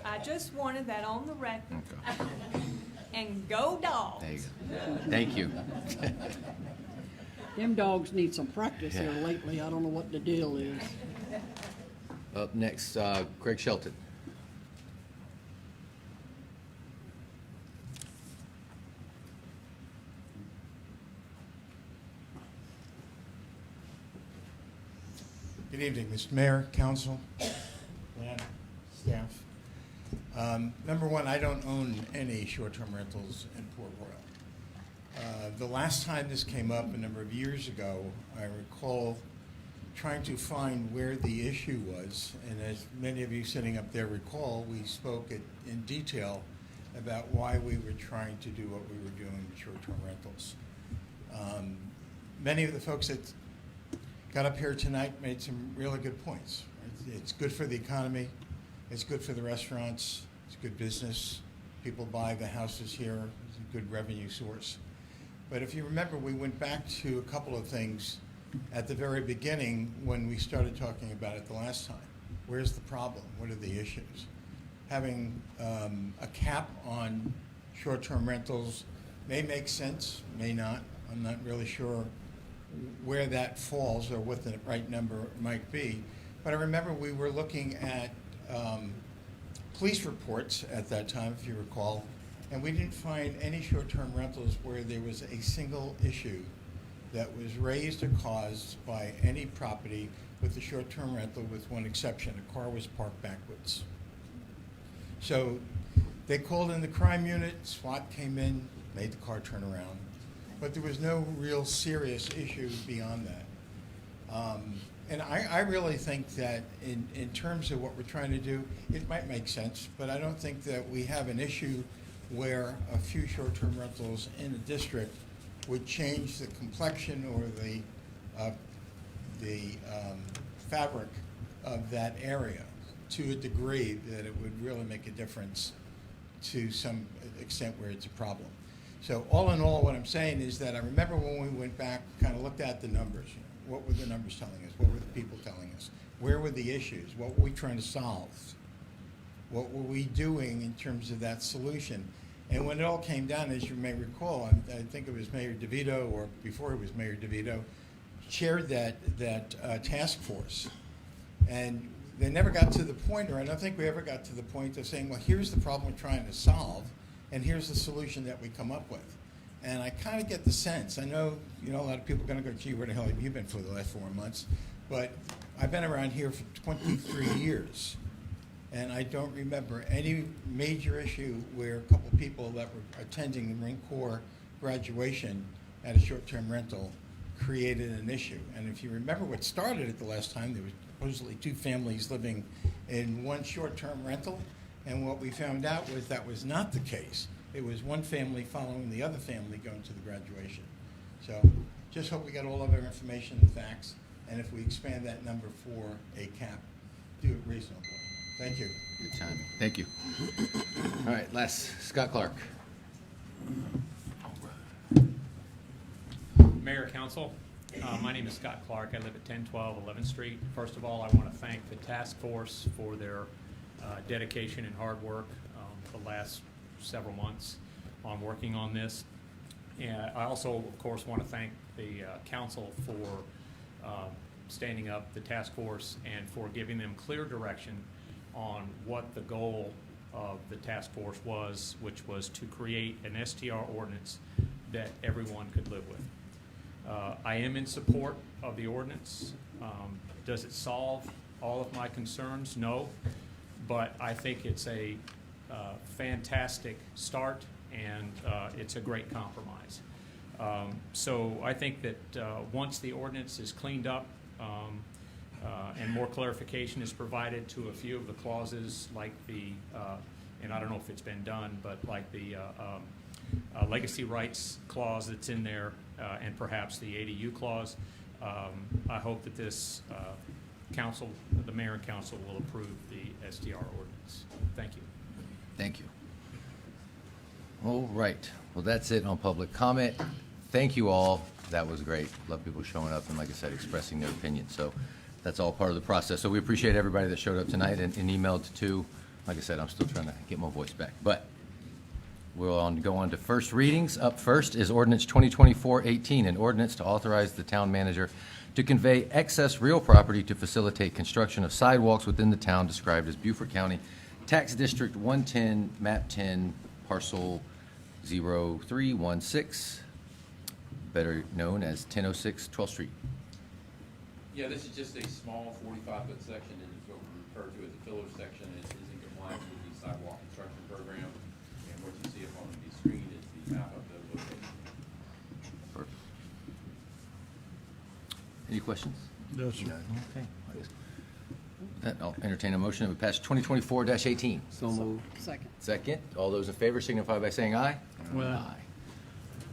I just wanted that on the record. And go Dogs. There you go. Thank you. Them dogs need some practice Yeah. here lately. I don't know what the deal is. Up next, Craig Shelton. Good evening, Mr. Mayor, Council, Lynn, staff. Number one, I don't own any short-term rentals in Port Royal. The last time this came up a number of years ago, I recall trying to find where the issue was, and as many of you sitting up there recall, we spoke in detail about why we were trying to do what we were doing with short-term rentals. Many of the folks that got up here tonight made some really good points. It's good for the economy, it's good for the restaurants, it's good business. People buy the houses here, it's a good revenue source. But if you remember, we went back to a couple of things at the very beginning when we started talking about it the last time. Where's the problem? What are the issues? Having a cap on short-term rentals may make sense, may not. I'm not really sure where that falls or what the right number might be. But I remember we were looking at police reports at that time, if you recall, and we didn't find any short-term rentals where there was a single issue that was raised or caused by any property with the short-term rental, with one exception: a car was parked backwards. So they called in the crime unit, SWAT came in, made the car turn around. But there was no real serious issue beyond that. And I really think that in terms of what we're trying to do, it might make sense, but I don't think that we have an issue where a few short-term rentals in a district would change the complexion or the fabric of that area to a degree that it would really make a difference to some extent where it's a problem. So all in all, what I'm saying is that I remember when we went back, kind of looked at the numbers. You know, what were the numbers telling us? What were the people telling us? Where were the issues? What were we trying to solve? What were we doing in terms of that solution? And when it all came down, as you may recall, I think it was Mayor DeVito, or before it was Mayor DeVito, chaired that task force. And they never got to the point, or I don't think we ever got to the point of saying, well, here's the problem we're trying to solve, and here's the solution that we come up with. And I kind of get the sense, I know, a lot of people are going to go, gee, where the hell have you been for the last 4 months? But I've been around here for 23 years, and I don't remember any major issue where a couple people that were attending the Marine Corps graduation at a short-term rental created an issue. And if you remember what started it the last time, there was supposedly 2 families living in one short-term rental, and what we found out was that was not the case. It was one family following the other family going to the graduation. So just hope we get all of our information and facts, and if we expand that number for a cap, do it reasonably. Thank you. Good time. Thank you. All right, last, Scott Clark. Mayor, Council, my name is Scott Clark. I live at 1012 11th Street. First of all, I want to thank the task force for their dedication and hard work the last several months on working on this. And I also, of course, want to thank the council for standing up the task force and for giving them clear direction on what the goal of the task force was, which was to create an STR ordinance that everyone could live with. I am in support of the ordinance. Does it solve all of my concerns? No, but I think it's a fantastic start, and it's a great compromise. So I think that once the ordinance is cleaned up and more clarification is provided to a few of the clauses, like the, and I don't know if it's been done, but like the legacy rights clause that's in there, and perhaps the ADU clause, I hope that this council, the mayor and council, will approve the STR ordinance. Thank you. Thank you. All right. Well, that's it on public comment. Thank you all. That was great. Love people showing up and, like I said, expressing their opinion. So that's all part of the process. So we appreciate everybody that showed up tonight and emailed too. Like I said, I'm still trying to get my voice back. But we'll go on to first readings. Up first is ordinance 2024-18, an ordinance to authorize the town manager to convey excess real property to facilitate construction of sidewalks within the town described as Beaufort County Tax District 110, Map 10, Parcel 0316, better known as 1006 12th Street. Yeah, this is just a small 45-foot section, and it's what we refer to as the filler section. It is in compliance with the sidewalk construction program, and what you see up on the screen is the map of the location. Perfect. Any questions? No, sir. Okay. I'll entertain a motion to pass 2024-18. So moved. Second. Second. All those in favor signify by saying aye. Aye.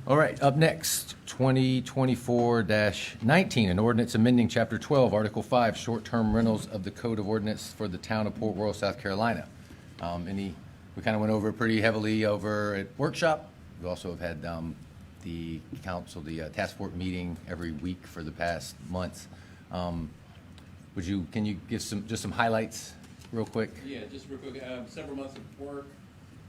All right, up next, 2024-19, an ordinance amending Chapter 12, Article 5, short-term rentals of the Code of Ordinance for the town of Port Royal, South Carolina. We kind of went over it pretty heavily over at workshop. We also have had the council, the task force meeting every week for the past months. Can you give some highlights real quick? Yeah, just real quick, several months of work.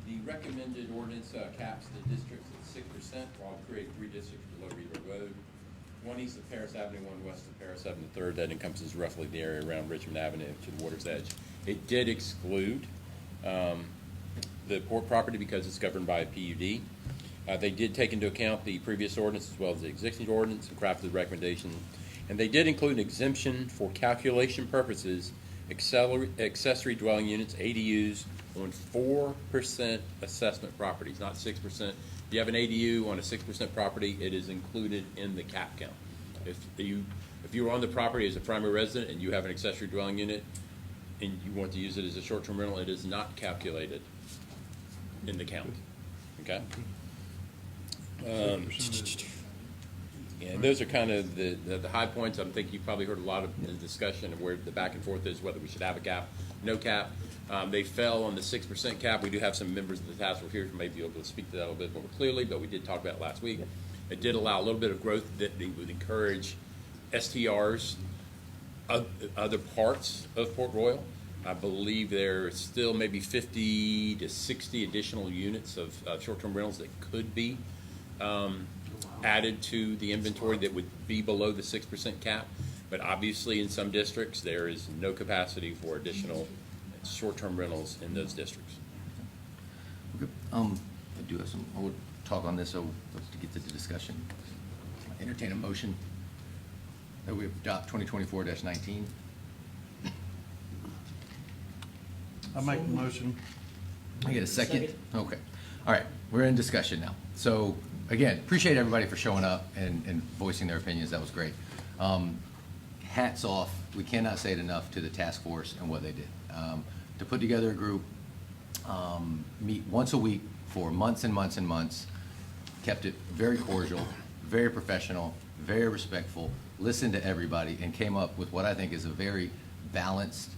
The recommended ordinance caps the districts at 6%, while creating 3 districts below Reeder Road. 1 east of Paris Avenue, 1 west of Paris Avenue, 3rd. That encompasses roughly the area around Richmond Avenue to the water's edge. It did exclude the port property because it's governed by a PUD. They did take into account the previous ordinance as well as the existing ordinance and crafted the recommendation. And they did include an exemption for calculation purposes, accessory dwelling units, ADUs, on 4% assessment properties, not 6%. If you have an ADU on a 6% property, it is included in the cap count. If you are on the property as a primary resident and you have an accessory dwelling unit and you want to use it as a short-term rental, it is not calculated in the count. Okay? And those are kind of the high points. I think you probably heard a lot of the discussion of where the back and forth is, whether we should have a cap, no cap. They fell on the 6% cap. We do have some members of the task force here who may be able to speak to that a little bit more clearly, but we did talk about it last week. It did allow a little bit of growth that they would encourage STRs of other parts of Port Royal. I believe there are still maybe 50 to 60 additional units of short-term rentals that could be added to the inventory that would be below the 6% cap. But obviously, in some districts, there is no capacity for additional short-term rentals in those districts. Okay. I do have some, I would talk on this, so let's get to the discussion. Entertain a motion that we adopt 2024-19. I make the motion. I get a second? Okay. All right, we're in discussion now. So, again, appreciate everybody for showing up and voicing their opinions. That was great. Hats off, we cannot say it enough, to the task force and what they did. To put together a group, meet once a week for months and months and months, kept it very cordial, very professional, very respectful, listened to everybody, and came up with what I think is a very balanced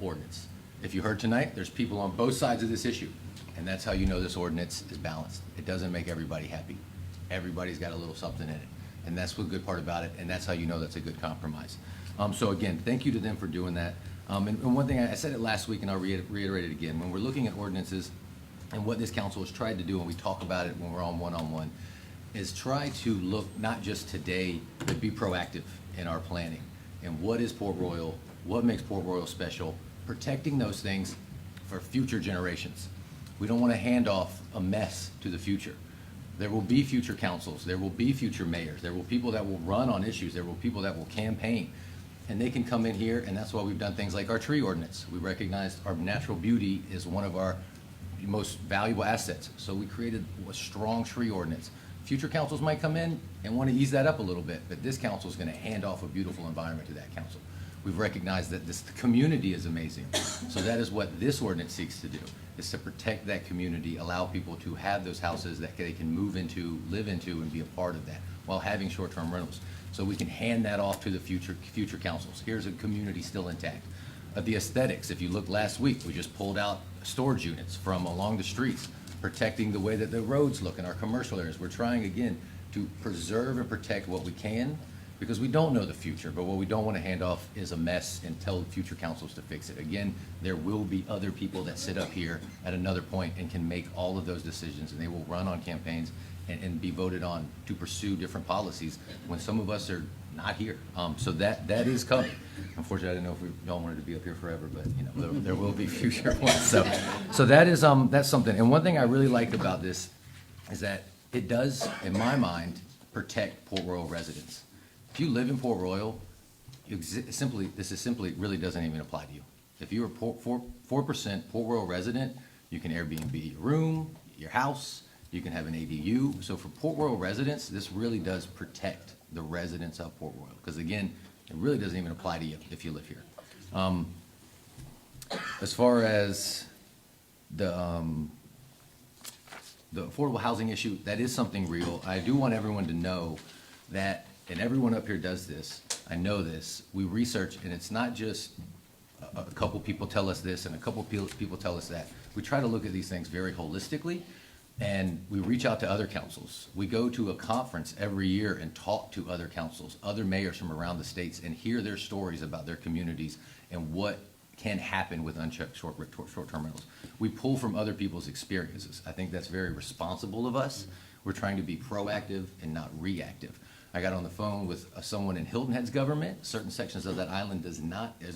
ordinance. If you heard tonight, there's people on both sides of this issue, and that's how you know this ordinance is balanced. It doesn't make everybody happy. Everybody's got a little something in it, and that's the good part about it, and that's how you know that's a good compromise. So again, thank you to them for doing that. And one thing, I said it last week, and I'll reiterate it again. When we're looking at ordinances, and what this council has tried to do, and we talk about it when we're on one-on-one, is try to look not just today, but be proactive in our planning. And what is Port Royal? What makes Port Royal special? Protecting those things for future generations. We don't want to hand off a mess to the future. There will be future councils. There will be future mayors. There will be people that will run on issues. There will be people that will campaign. And they can come in here, and that's why we've done things like our tree ordinance. We recognize our natural beauty is one of our most valuable assets. So we created a strong tree ordinance. Future councils might come in and want to ease that up a little bit, but this council is going to hand off a beautiful environment to that council. We've recognized that the community is amazing. So that is what this ordinance seeks to do, is to protect that community, allow people to have those houses that they can move into, live into, and be a part of that while having short-term rentals. So we can hand that off to the future councils. Here's a community still intact. The aesthetics, if you look last week, we just pulled out storage units from along the streets, protecting the way that the roads look in our commercial areas. We're trying, again, to preserve and protect what we can, because we don't know the future, but what we don't want to hand off is a mess and tell future councils to fix it. Again, there will be other people that sit up here at another point and can make all of those decisions, and they will run on campaigns and be voted on to pursue different policies when some of us are not here. So that is coming. Unfortunately, I didn't know if we all wanted to be up here forever, but you know, there will be future ones. So that is that's something. And one thing I really like about this is that it does, in my mind, protect Port Royal residents. If you live in Port Royal, this really doesn't even apply to you. If you're a 4% Port Royal resident, you can Airbnb your room, your house. You can have an ADU. So for Port Royal residents, this really does protect the residents of Port Royal, because again, it really doesn't even apply to you if you live here. As far as the affordable housing issue, that is something real. I do want everyone to know that, and everyone up here does this, I know this, we research, and it's not just a couple people tell us this and a couple people tell us that. We try to look at these things very holistically, and we reach out to other councils. We go to a conference every year and talk to other councils, other mayors from around the states, and hear their stories about their communities and what can happen with unchecked short-term rentals. We pull from other people's experiences. I think that's very responsible of us. We're trying to be proactive and not reactive. I got on the phone with someone in Hilton Head's government. Certain sections of that island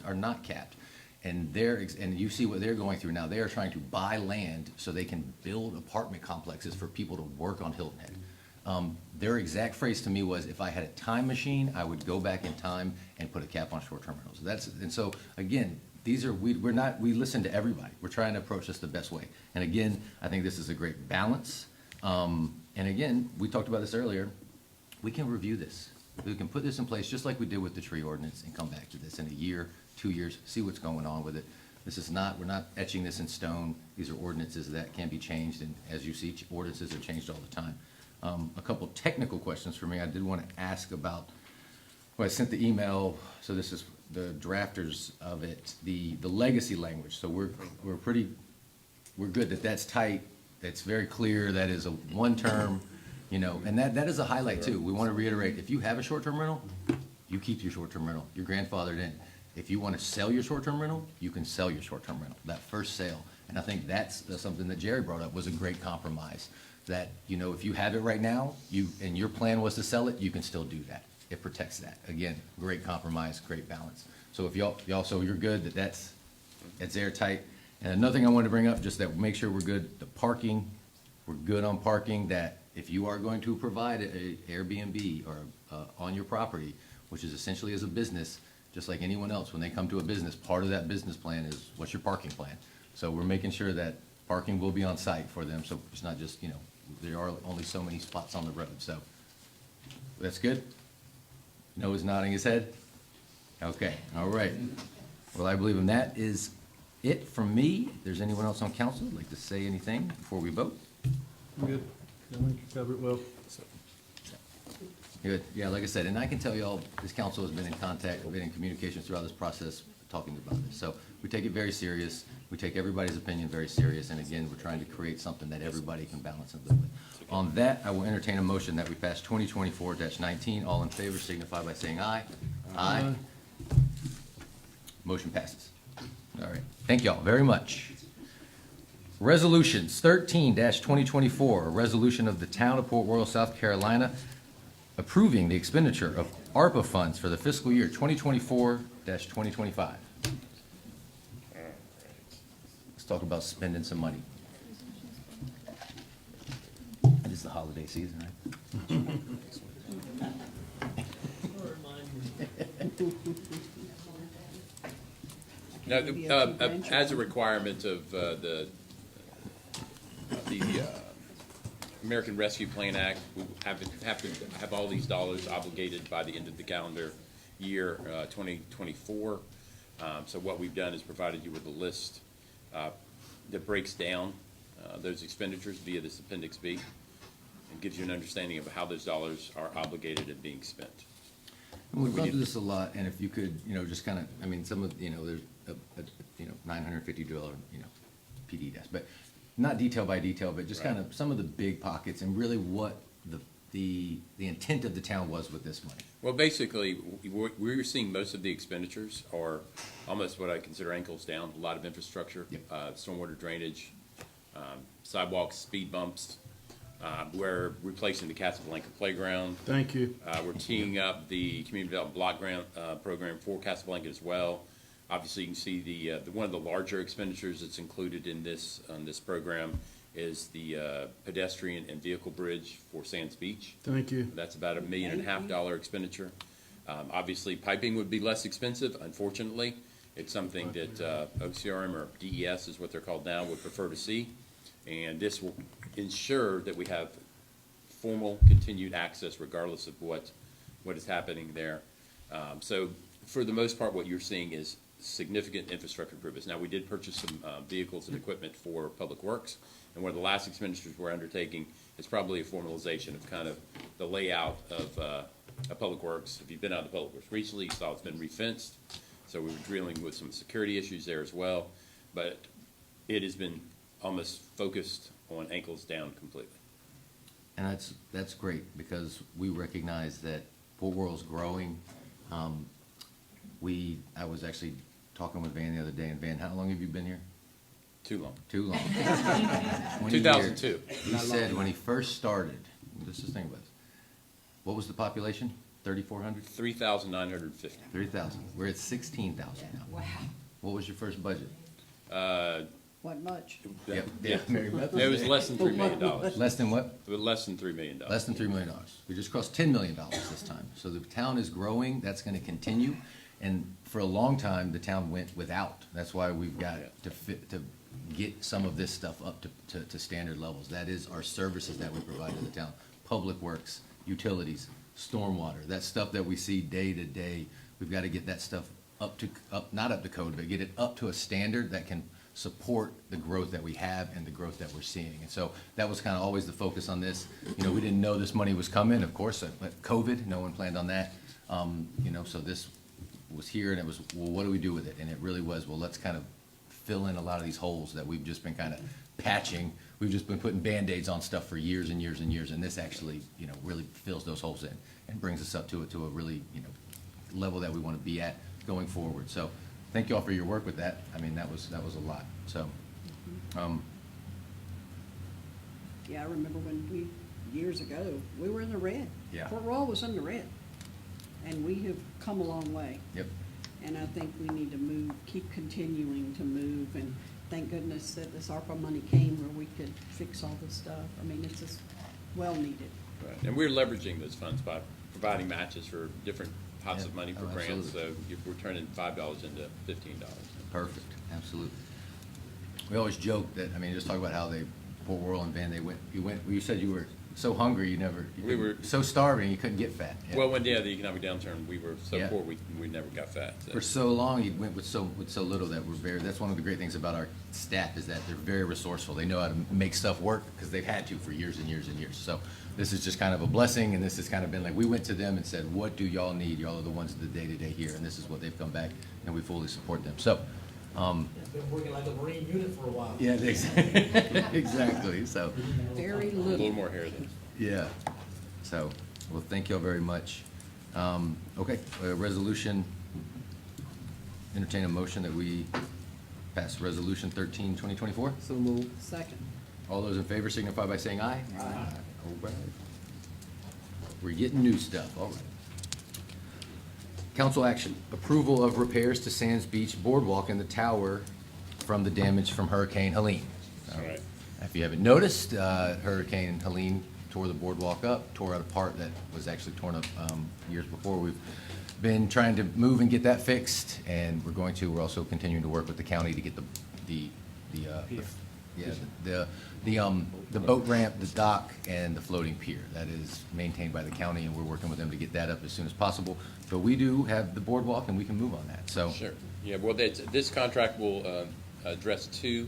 are not capped. And you see what they're going through now. They are trying to buy land so they can build apartment complexes for people to work on Hilton Head. Their exact phrase to me was, if I had a time machine, I would go back in time and put a cap on short-term rentals. And so again, we listen to everybody. We're trying to approach this the best way. And again, I think this is a great balance. And again, we talked about this earlier. We can review this. We can put this in place just like we did with the tree ordinance and come back to this in a year, 2 years, see what's going on with it. We're not etching this in stone. These are ordinances that can be changed, and as you see, ordinances are changed all the time. A couple technical questions for me. I did want to ask about, I sent the email, so this is the drafters of it, the legacy language. So we're good that's tight, that's very clear, that is a one term, and that is a highlight too. We want to reiterate, if you have a short-term rental, you keep your short-term rental. You're grandfathered in. If you want to sell your short-term rental, you can sell your short-term rental, that first sale. And I think that's something that Jerry brought up was a great compromise. That, you know, if you have it right now, and your plan was to sell it, you can still do that. It protects that. Again, great compromise, great balance. So if y'all, so you're good that it's airtight. And another thing I wanted to bring up, just that make sure we're good, the parking, we're good on parking, that if you are going to provide a Airbnb or on your property, which is essentially as a business, just like anyone else, when they come to a business, part of that business plan is what's your parking plan. So we're making sure that parking will be on site for them, so it's not just, you know, there are only so many spots on the road, so. That's good? Noah's nodding his head? Okay, all right. Well, I believe that is it from me. If there's anyone else on council who'd like to say anything before we vote? Good. I think you covered it well. Good, yeah, like I said, and I can tell y'all, this council has been in contact, been in communication throughout this process, talking about this. So we take it very serious, we take everybody's opinion very serious, and again, we're trying to create something that everybody can balance and live with. On that, I will entertain a motion that we pass 2024-19. All in favor signify by saying aye. Aye. Motion passes. All right, thank y'all very much. Resolutions 13-2024, a resolution of the Town of Port Royal, South Carolina, approving the expenditure of ARPA funds for the fiscal year 2024-2025. Let's talk about spending some money. It is the holiday season, right? Now, as a requirement of the American Rescue Plan Act, we have to have all these dollars obligated by the end of the calendar year 2024. So what we've done is provided you with a list that breaks down those expenditures via this Appendix B and gives you an understanding of how those dollars are obligated and being spent. And we've gone through this a lot, and if you could, you know, just kind of, I mean, some of, you know, there's $950, PD desk, but not detail by detail, but just kind of some of the big pockets and really what the intent of the town was with this money. Well, basically, we're seeing most of the expenditures are almost what I consider ankles down. A lot of infrastructure, stormwater drainage, sidewalks, speed bumps. We're replacing the Casablanca playground. Thank you. We're teeing up the community development block grant program for Casablanca as well. Obviously, you can see the one of the larger expenditures that's included in this program is the pedestrian and vehicle bridge for Sands Beach. Thank you. That's about $1.5 million expenditure. Obviously, piping would be less expensive. Unfortunately, it's something that OCRM or DES is what they're called now would prefer to see, and this will ensure that we have formal continued access regardless of what is happening there. So for the most part, what you're seeing is significant infrastructure improvements. Now, we did purchase some vehicles and equipment for Public Works, and one of the last expenditures we're undertaking is probably a formalization of kind of the layout of Public Works. If you've been out to Public Works recently, you saw it's been refenced, so we were dealing with some security issues there as well, but it has been almost focused on ankles down completely. And that's great, because we recognize that Port Royal's growing. I was actually talking with Van the other day, and Van, how long have you been here? Too long. Too long. 2002. Years. He said when he first started, let's just think about this, what was the population? 3,400? 3,950. 3,000. We're at 16,000 now. Wow. What was your first budget? What much? Yep. Yeah. Mary Beth It was less than $3 million. Less than what? It was less than $3 million. Less than $3 million. We just crossed $10 million this time. So the town is growing. That's going to continue. And for a long time, the town went without. That's why we've got to get some of this stuff up to standard levels. That is our services that we provide to the town. Public Works, utilities, stormwater, that stuff that we see day to day. We've got to get that stuff not up to code, but get it up to a standard that can support the growth that we have and the growth that we're seeing. And so that was kind of always the focus on this. You know, we didn't know this money was coming, of course, but COVID, no one planned on that. You know, so this was here, and it was, well, what do we do with it? And it really was, well, let's kind of fill in a lot of these holes that we've just been kind of patching. We've just been putting Band-Aids on stuff for years and years and years, and this actually, you know, really fills those holes in and brings us up to a really, you know, level that we want to be at going forward. So thank you all for your work with that. I mean, that was a lot, so. Yeah, I remember when years ago, we were in the red. Yeah. Port Royal was in the red, and we have come a long way. Yep. And I think we need to move, keep continuing to move, and thank goodness that this ARPA money came where we could fix all this stuff. I mean, it's just well needed. Right. And we're leveraging those funds by providing matches for different pots of money for Oh, grants. So absolutely. we're turning $5 into $15. Perfect, absolutely. We always joke that, I mean, just talk about how Port Royal and Van, you said you were so hungry, We were- so starving, you couldn't get fat. Yeah. Well, when, the economic downturn, we were so Yeah. poor, we never got fat. So. For so long, you went with so little that that's one of the great things about our staff is that they're very resourceful. They know how to make stuff work because they've had to for years and years and years. So this is just kind of a blessing, and this has kind of been like, we went to them and said, what do y'all need? Y'all are the ones of the day-to-day here, and this is what they've come back, and we fully support them. So, Been working like a Marine unit for a while. yeah, exactly, so. Very A little. little more hair than. Yeah, so, well, thank y'all very much. Okay, resolution, entertain a motion that we pass resolution 13, 2024. So move. Second. All those in favor signify by saying aye. Aye. All right. We're getting new stuff, all right. Council action, approval of repairs to Sands Beach Boardwalk in the tower from the damage from Hurricane Helene. All right. If you haven't noticed, Hurricane Helene tore the boardwalk up, tore out a part that was actually torn up years before. We've been trying to move and get that fixed, and we're also continuing to work with the county to get the boat ramp, the dock, and the floating pier. That is maintained by the county, and we're working with them to get that up as soon as possible. But we do have the boardwalk, and we can move on that, so. Sure. Yeah, well, this contract will address two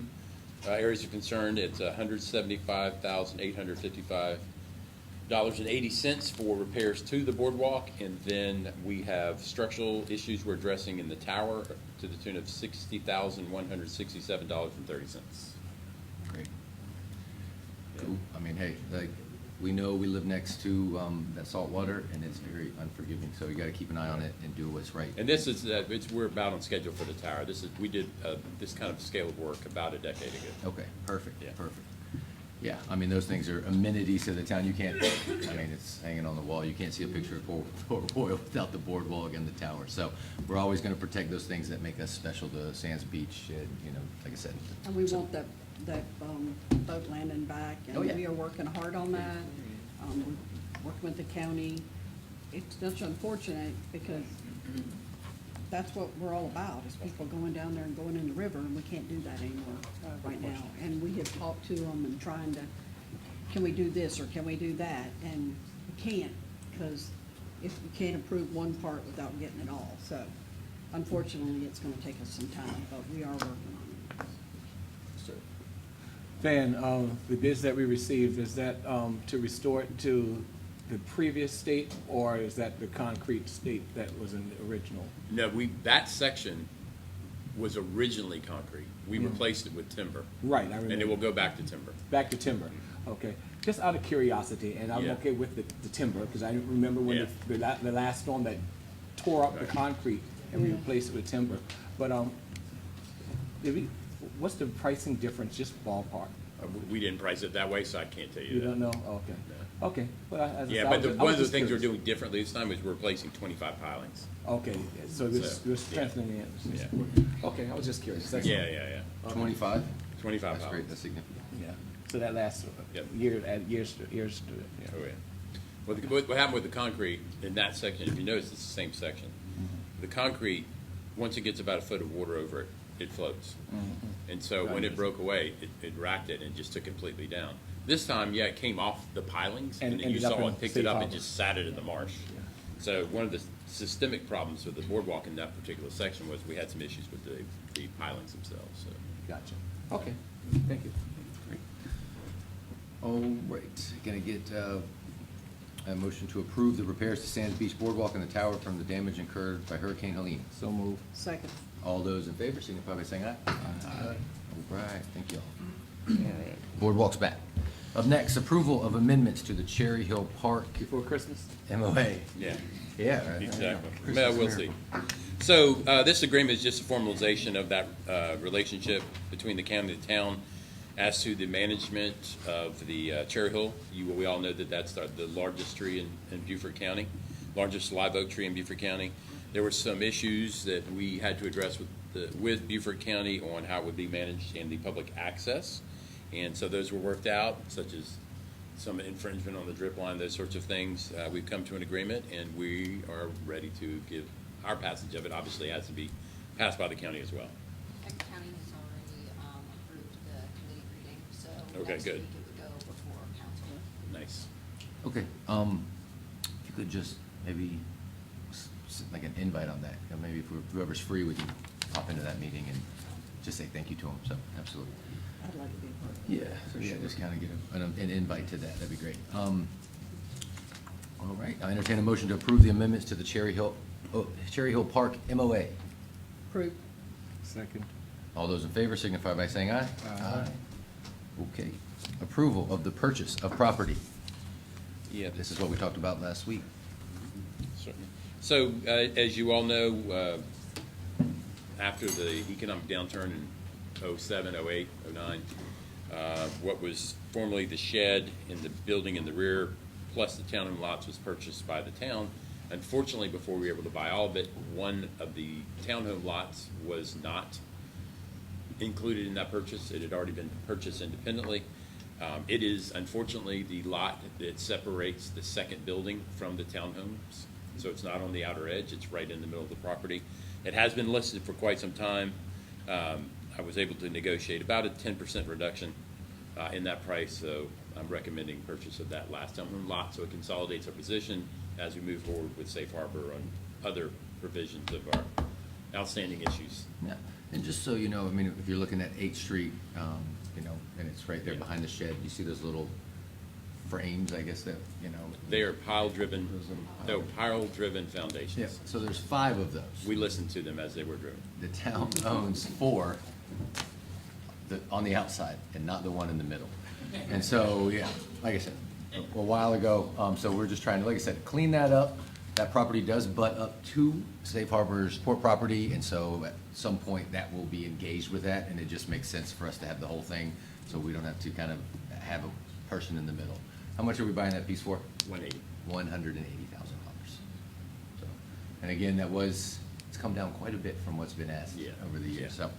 areas of concern. It's $175,855.80 for repairs to the boardwalk, and then we have structural issues we're addressing in the tower to the tune of $60,167.30. Great. Cool. I mean, hey, like, we know we live next to that salt water, and it's very unforgiving, so you gotta keep an eye on it and do what's right. And this is, we're about on schedule for the tower. We did this kind of scale of work about a decade ago. Okay, perfect, Yeah. perfect. Yeah, I mean, those things are amenities to the town. You can't, I mean, it's hanging on the wall. You can't see a picture of Port Royal without the boardwalk and the tower. So we're always gonna protect those things that make us special to Sands Beach, and, like I said. And we want that boat landing back, Oh, and yeah. we are working hard on that. We're working with the county. It's just unfortunate because that's what we're all about, is people going down there and going in the river, and we can't do that anymore right now. And we have talked to them and trying to, can we do this or can we do that? And we can't, because if we can't approve one part without getting it all. So unfortunately, it's gonna take us some time, but we are working on it. Van, the bids that we received, is that to restore it to the previous state, or is that the concrete state that was in the original? No, that section was originally concrete. We Yeah. replaced it with timber. Right, I remember. And it will go back to timber. Back to timber, okay. Just out of curiosity, and I'm Yeah. okay with the timber, because I remember when Yeah. the last storm that tore up the concrete, and we replaced it with timber. But, what's the pricing difference, just ballpark? We didn't price it that way, so I can't tell you You that. don't know? Okay. Okay. Well, as I Yeah, said, but one of the just things we're curious. doing differently this time is we're replacing 25 pilings. Okay, so we're strengthening it. Yeah. Okay, I was just curious. That's Yeah, all. yeah, yeah. 25? 25 That's great, pilings. that's significant. Yeah, so that lasts Yep. years to it, yeah. Oh, yeah. Well, what happened with the concrete in that section, if you notice, it's the same section. The concrete, once it gets about a foot of water over it, it floats. And so when it broke away, it racked it and just took it completely down. This time, yeah, it came off the pilings, and then you ended up saw in it, picked safe it up, and harbor. just sat it in the marsh. So one of the systemic problems with the boardwalk in that particular section was we had some issues with the pilings themselves, so. Gotcha. Okay, thank you. All right, gonna get a motion to approve the repairs to Sands Beach Boardwalk and the tower from the damage incurred by Hurricane Helene. So move. Second. All those in favor signify by saying aye. Aye. All right, thank you all. Boardwalk's back. Up next, approval of amendments to the Cherry Hill Park Before Christmas? MOA. Yeah. Yeah, right. Exactly. Christmas Well, we'll miracle. see. So this agreement is just a formalization of that relationship between the county and the town as to the management of the Cherry Hill. We all know that that's the largest tree in Beaufort County, largest live oak tree in Beaufort County. There were some issues that we had to address with Beaufort County on how it would be managed and the public access. And so those were worked out, such as some infringement on the drip line, those sorts of things. We've come to an agreement, and we are ready to give our passage of it. Obviously, it has to be passed by the county as well. The county has already approved the committee reading, so Okay, next good. week it would go before council. Nice. Okay, if you could just maybe like an invite on that, you know, maybe if whoever's free, we can pop into that meeting and just say thank you to them, so, absolutely. I'd like to be a part of Yeah, that. so yeah, just kind of get an invite to that, that'd be great. All right, I entertain a motion to approve the amendments to the Cherry Hill Park MOA. Approved. Second. All those in favor signify by saying aye. Aye. Okay, approval of the purchase of property. Yeah. This is what we talked about last week. Certainly. So, as you all know, after the economic downturn in 07, 08, 09, what was formerly the shed in the building in the rear, plus the townhome lots, was purchased by the town. Unfortunately, before we were able to buy all of it, one of the townhome lots was not included in that purchase. It had already been purchased independently. It is unfortunately the lot that separates the second building from the townhomes. So it's not on the outer edge, it's right in the middle of the property. It has been listed for quite some time. I was able to negotiate about a 10% reduction in that price, so I'm recommending purchase of that last townhome lot, so it consolidates our position as we move forward with Safe Harbor on other provisions of our outstanding issues. Yeah, and just so you know, I mean, if you're looking at 8th Street, you know, and it's right there behind the shed, you see those little frames, I guess, that, you know. They are pile-driven, no, pile-driven foundations. Yeah, so there's 5 of those. We listened to them as they were driven. The town owns 4 on the outside and not the one in the middle. And so, yeah, like I said, a while ago, so we're just trying to, like I said, clean that up. That property does butt up to Safe Harbor's port property, and so at some point that will be engaged with that, and it just makes sense for us to have the whole thing, so we don't have to kind of have a person in the middle. How much are we buying that piece for? $180,000. $180,000. So, and again, it's come down quite a bit from what's been asked over the years, so.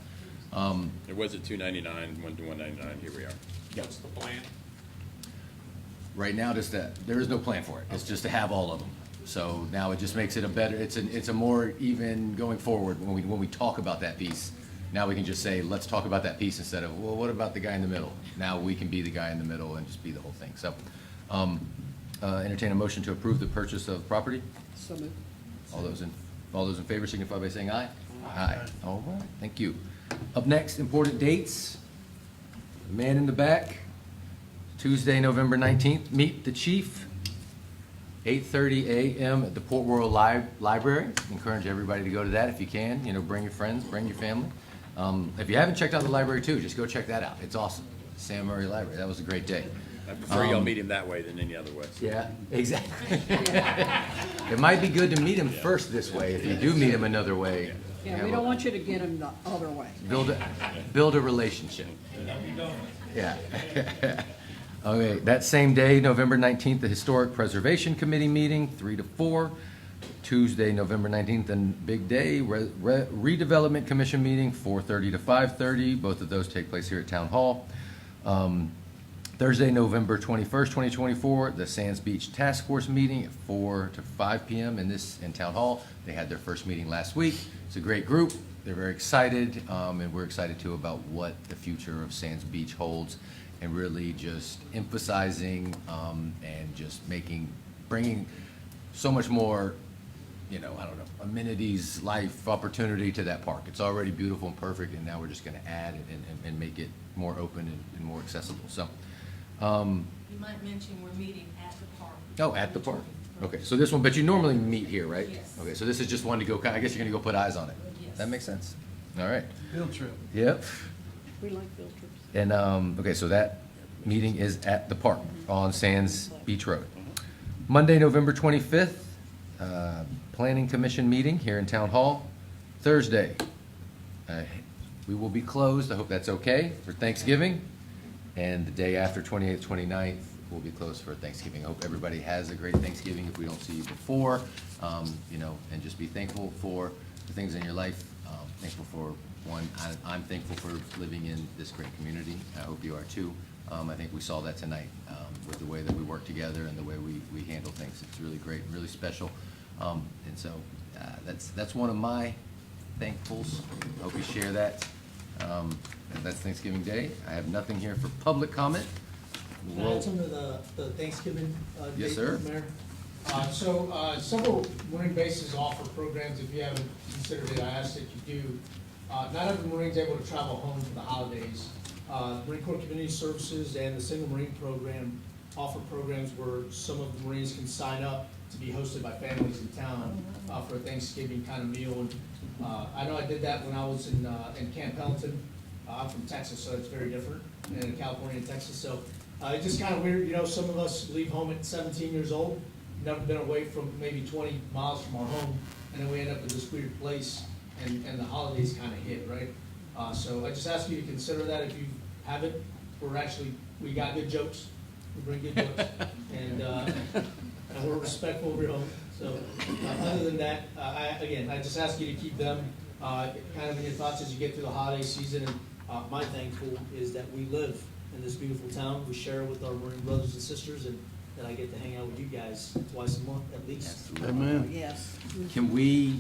It was at $299, went to $199, here we are. What's the plan? Right now, there is no plan for it. It's just to have all of them. So now it just makes it it's a more even going forward when we talk about that piece. Now we can just say, let's talk about that piece instead of, well, what about the guy in the middle? Now we can be the guy in the middle and just be the whole thing. So, entertain a motion to approve the purchase of property. So moved. All those in favor signify by saying aye. Aye. All right, thank you. Up next, important dates. The man in the back, Tuesday, November 19th, meet the chief, 8:30 a.m. at the Port Royal Library. Encourage everybody to go to that if you can. You know, bring your friends, bring your family. If you haven't checked out the library too, just go check that out. It's awesome. Sam Murray Library. That was a great day. I prefer y'all meet him that way than any other way. Yeah, exactly. It might be good to meet him first this way. If you do meet him another way, Yeah, we don't want you to get them the other way. build a relationship. Yeah. Okay, that same day, November 19th, the Historic Preservation Committee meeting, 3 to 4. Tuesday, November 19th, and big day, Redevelopment Commission meeting, 4:30 to 5:30. Both of those take place here at Town Hall. Thursday, November 21st, 2024, the Sands Beach Task Force meeting at 4 to 5 p.m. in Town Hall. They had their first meeting last week. It's a great group. They're very excited, and we're excited too about what the future of Sands Beach holds, and really just emphasizing and just bringing so much more, you know, I don't know, amenities, life, opportunity to that park. It's already beautiful and perfect, and now we're just going to add it and make it more open and more accessible. So. You might mention we're meeting at the park. Oh, at the park. Okay, so this one, but you normally meet here, right? Yes. Okay, so this is just one to go, I guess you're going to go put eyes on it. Yes. That makes sense. All right. Field trip. Yep. We like field trips. And, okay, so that meeting is at the park on Sands Beach Road. Monday, November 25th, Planning Commission meeting here in Town Hall, Thursday, we will be closed. I hope that's okay for Thanksgiving. And the day after, 28th, 29th, we'll be closed for Thanksgiving. I hope everybody has a great Thanksgiving if we don't see you before, and just be thankful for the things in your life. Thankful for one, I'm thankful for living in this great community. I hope you are too. I think we saw that tonight with the way that we work together and the way we handle things. It's really great, really special. And so that's one of my thankfuls. I hope you share that. And that's Thanksgiving Day. I have nothing here for public comment. Can I add something to the Thanksgiving Yes, date, sir. Mayor? Several Marine bases offer programs. If you haven't considered it, I ask that you do. Not every Marine's able to travel home for the holidays. Marine Corps Community Services and the Single Marine Program offer programs where some of the Marines can sign up to be hosted by families in town for a Thanksgiving kind of meal. And I know I did that when I was in Camp Pendleton. I'm from Texas, so it's very different, and in California and Texas. So it's just kind of weird, some of us leave home at 17 years old, never been away from maybe 20 miles from our home, and then we end up in this weird place, and the holidays kind of hit, right? So I just ask you to consider that if you haven't. We got good jokes, we bring good jokes, and we're respectful of your home. So other than that, I just ask you to keep them kind of in your thoughts as you get through the holiday season. And my thankful is that we live in this beautiful town. We share with our Marine brothers and sisters, and that I get to hang out with you guys twice a month at least. Amen. Yes. Can we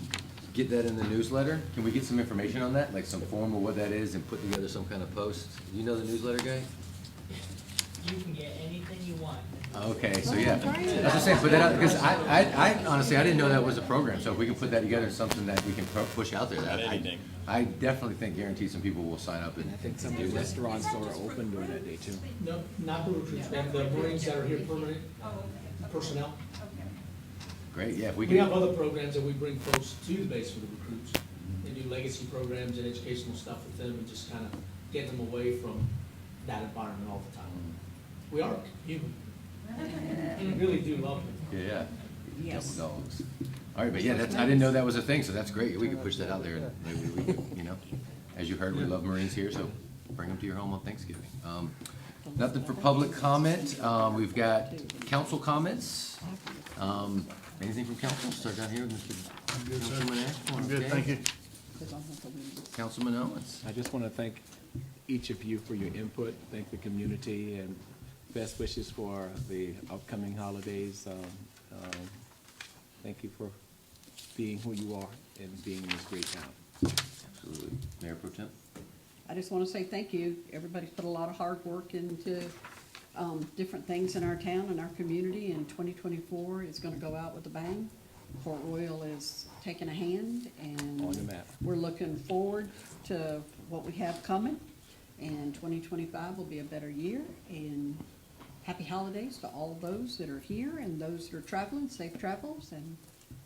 get that in the newsletter? Can we get some information on that, like some form of what that is, and put together some kind of post? You know the newsletter guy? You can get anything you want. Okay, so yeah, that's what I'm saying, put that out, because I honestly, I didn't know that was a program, so if we can put that together, something that we can push out there. I definitely think guaranteed some people will sign up and Some of do the that. restaurants are open during that day too. No, not the recruits, and the Marines that are here permanent personnel. Great, yeah, if we We have can, other programs that we bring folks to the base for the recruits. They do legacy programs and educational stuff with them, and just kind of get them away from that environment all the time. We are human. We really do love them. yeah, Yes. double dogs. All right, but yeah, I didn't know that was a thing, so that's great. We could push that out there, and maybe we could, as you heard, we love Marines here, so bring them to your home on Thanksgiving. Nothing for public comment. We've got council comments. Anything from council? Start down here with Mr. Councilman Ashmore. I'm good, Okay. thank you. Councilman Owens. I just want to thank each of you for your input, thank the community, and best wishes for the upcoming holidays. Thank you for being who you are and being in this great town. Absolutely. Mayor Pro Tem? I just want to say thank you. Everybody's put a lot of hard work into different things in our town and our community, and 2024 is going to go out with a bang. Port Royal is taking a hand, and On the map. we're looking forward to what we have coming, and 2025 will be a better year. And happy holidays to all of those that are here and those that are traveling, safe travels, and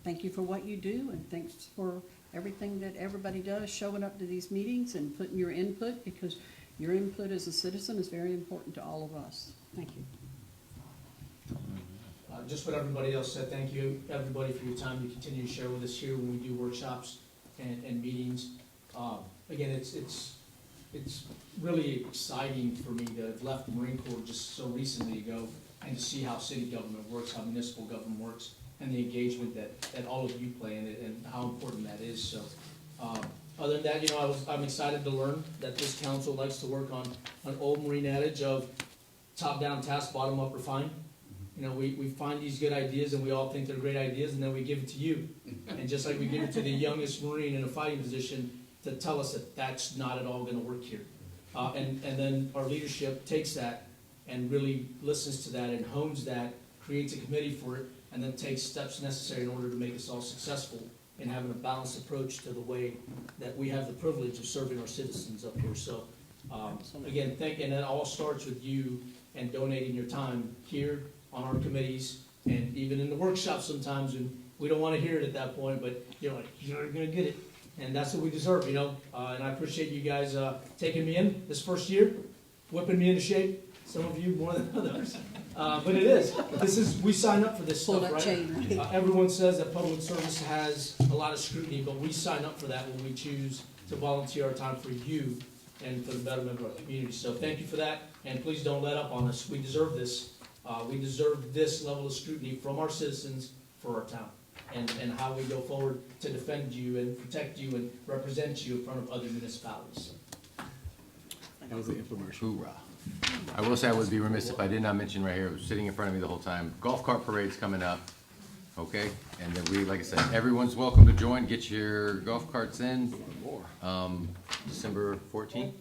thank you for what you do, and thanks for everything that everybody does, showing up to these meetings and putting your input, because your input as a citizen is very important to all of us. Thank you. Just what everybody else said, thank you, everybody, for your time you continue to share with us here when we do workshops and meetings. Again, it's really exciting for me to have left the Marine Corps just so recently ago, and to see how city government works, how municipal government works, and the engagement that all of you play in it, and how important that is. So, other than that, I'm excited to learn that this council likes to work on an old Marine adage of top-down task, bottom-up refine. We find these good ideas, and we all think they're great ideas, and then we give it to you. And just like we give it to the youngest Marine in a fighting position to tell us that that's not at all gonna work here. And then our leadership takes that and really listens to that and hones that, creates a committee for it, and then takes steps necessary in order to make us all successful in having a balanced approach to the way that we have the privilege of serving our citizens up here. So, again, and it all starts with you and donating your time here on our committees, and even in the workshops sometimes, and we don't want to hear it at that point, but you're like, you're gonna get it, and that's what we deserve, and I appreciate you guys taking me in this first year, whipping me into shape, some of you more than others. But it is. We sign up for this Pull stuff, that right? chain. Everyone says that public service has a lot of scrutiny, but we sign up for that when we choose to volunteer our time for you and for the betterment of our community. So thank you for that, and please don't let up on us. We deserve this. We deserve this level of scrutiny from our citizens for our town, and how we go forward to defend you and protect you and represent you in front of other municipalities. That was the infomercial. Hoorah. I will say I would be remiss if I did not mention right here, it was sitting in front of me the whole time, golf cart parade's coming up, okay? And then we, like I said, everyone's welcome to join, get your golf carts in, December 14th?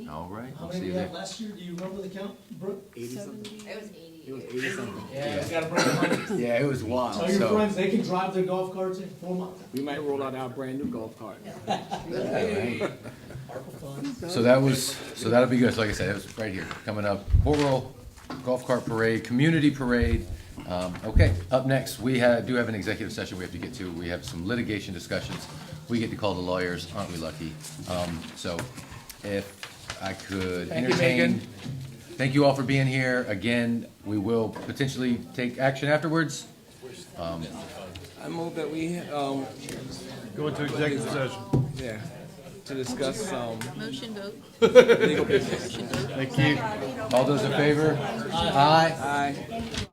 All right, How I'll many see we you there. had last year? Do you remember the count, Brooke? 80 something? It was 80. It was 80 something. Yeah, we gotta bring them home. Yeah, it was wild, Tell your so. friends, they can drive their golf carts in 4 months. We might roll out our brand new golf cart. So that'll be good. So like I said, it was right here, coming up. Port Royal Golf Cart Parade, Community Parade. Okay, up next, we do have an executive session we have to get to. We have some litigation discussions. We get to call the lawyers, aren't we lucky? So if I could Thank you, entertain. Megan. Thank you all for being here. Again, we will potentially take action afterwards. I move that we, Go into executive session. yeah, to discuss, Motion vote. legal business. Thank you. All those in favor? Aye. Aye.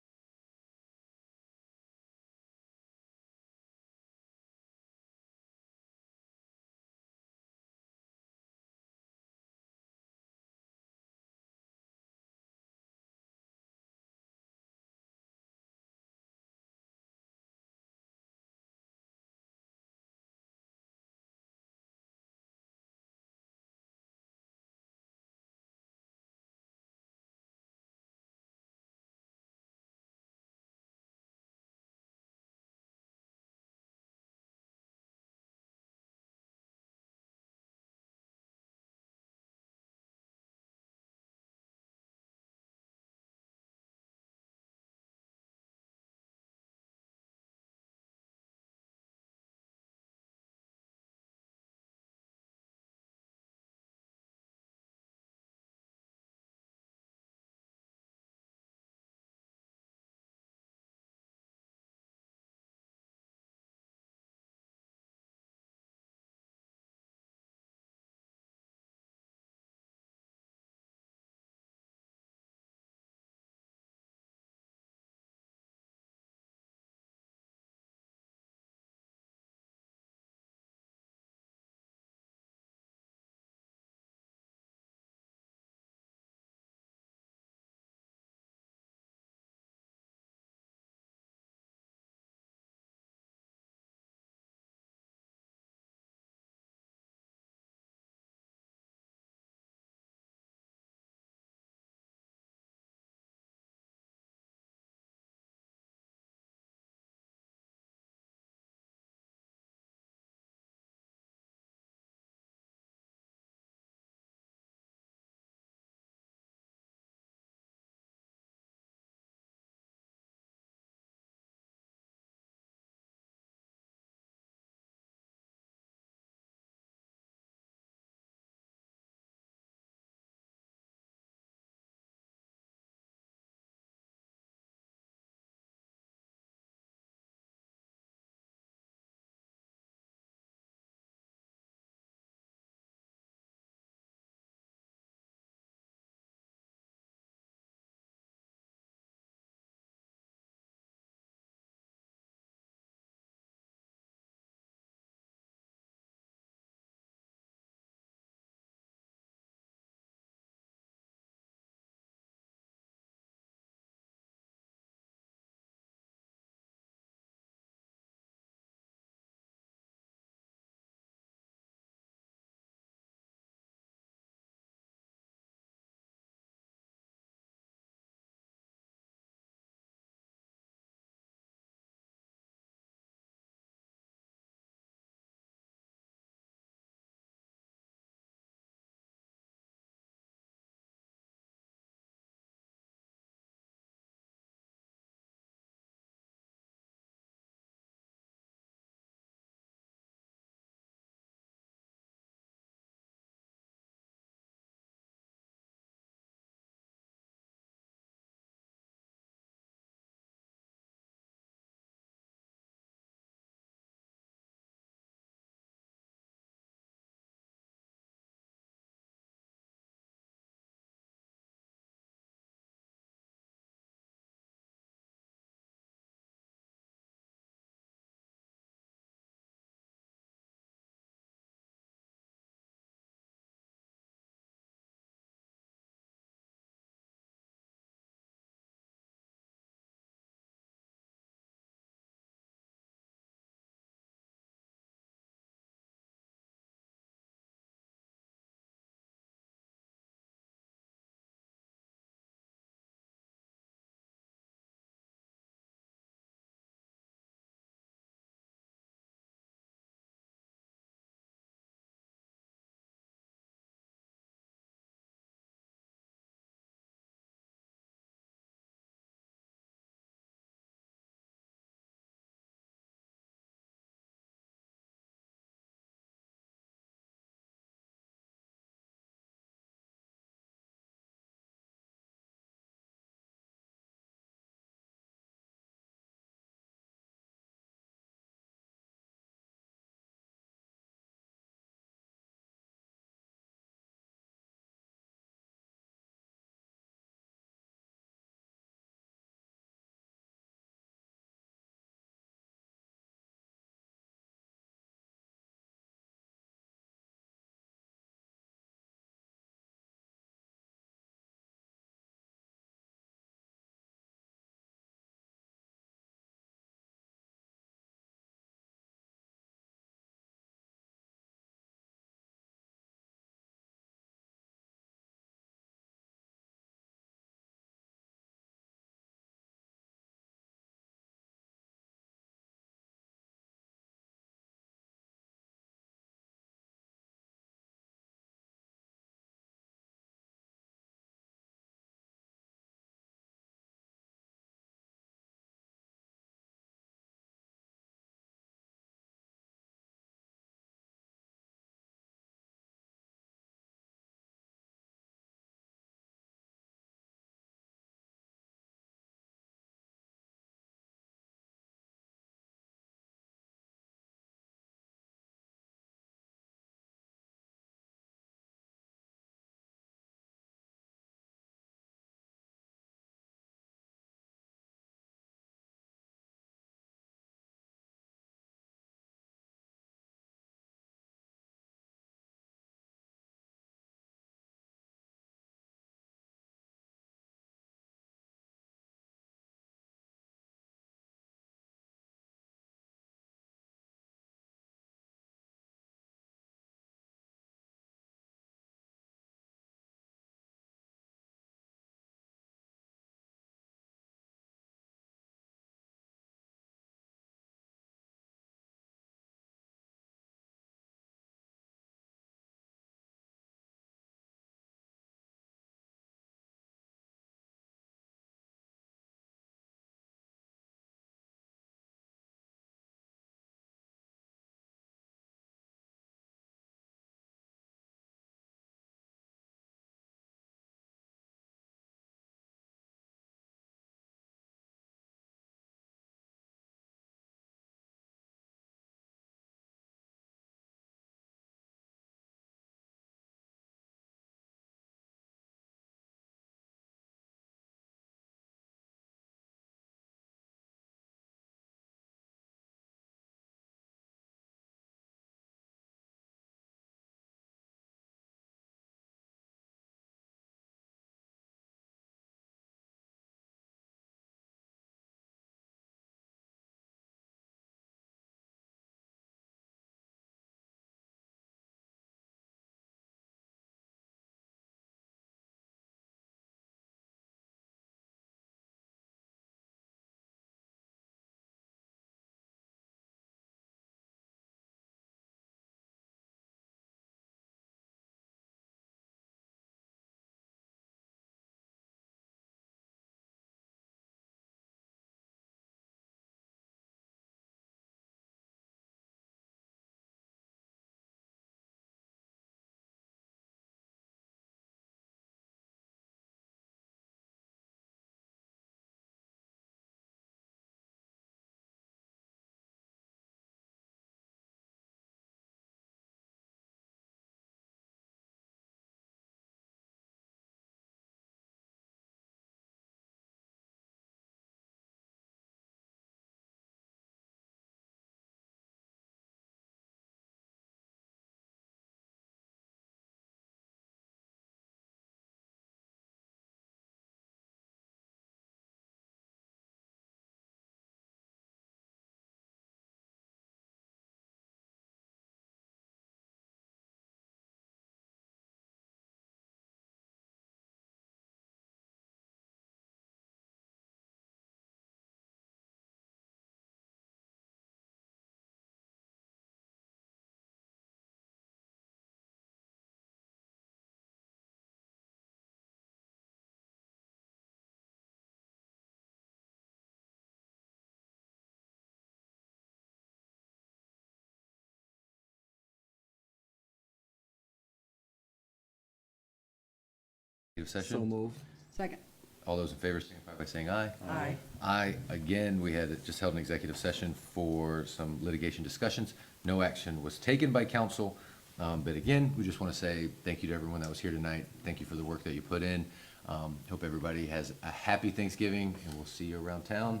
Session? So moved. Second. All those in favor signify by saying aye. Aye. Aye. Again, we had just held an executive session for some litigation discussions. No action was taken by council. But again, we just want to say thank you to everyone that was here tonight. Thank you for the work that you put in. Hope everybody has a happy Thanksgiving, and we'll see you around town.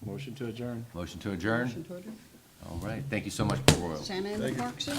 Motion to adjourn. Motion to adjourn. Motion to adjourn. All right. Thank you so much, Port Royal. Santa Ana Park soon.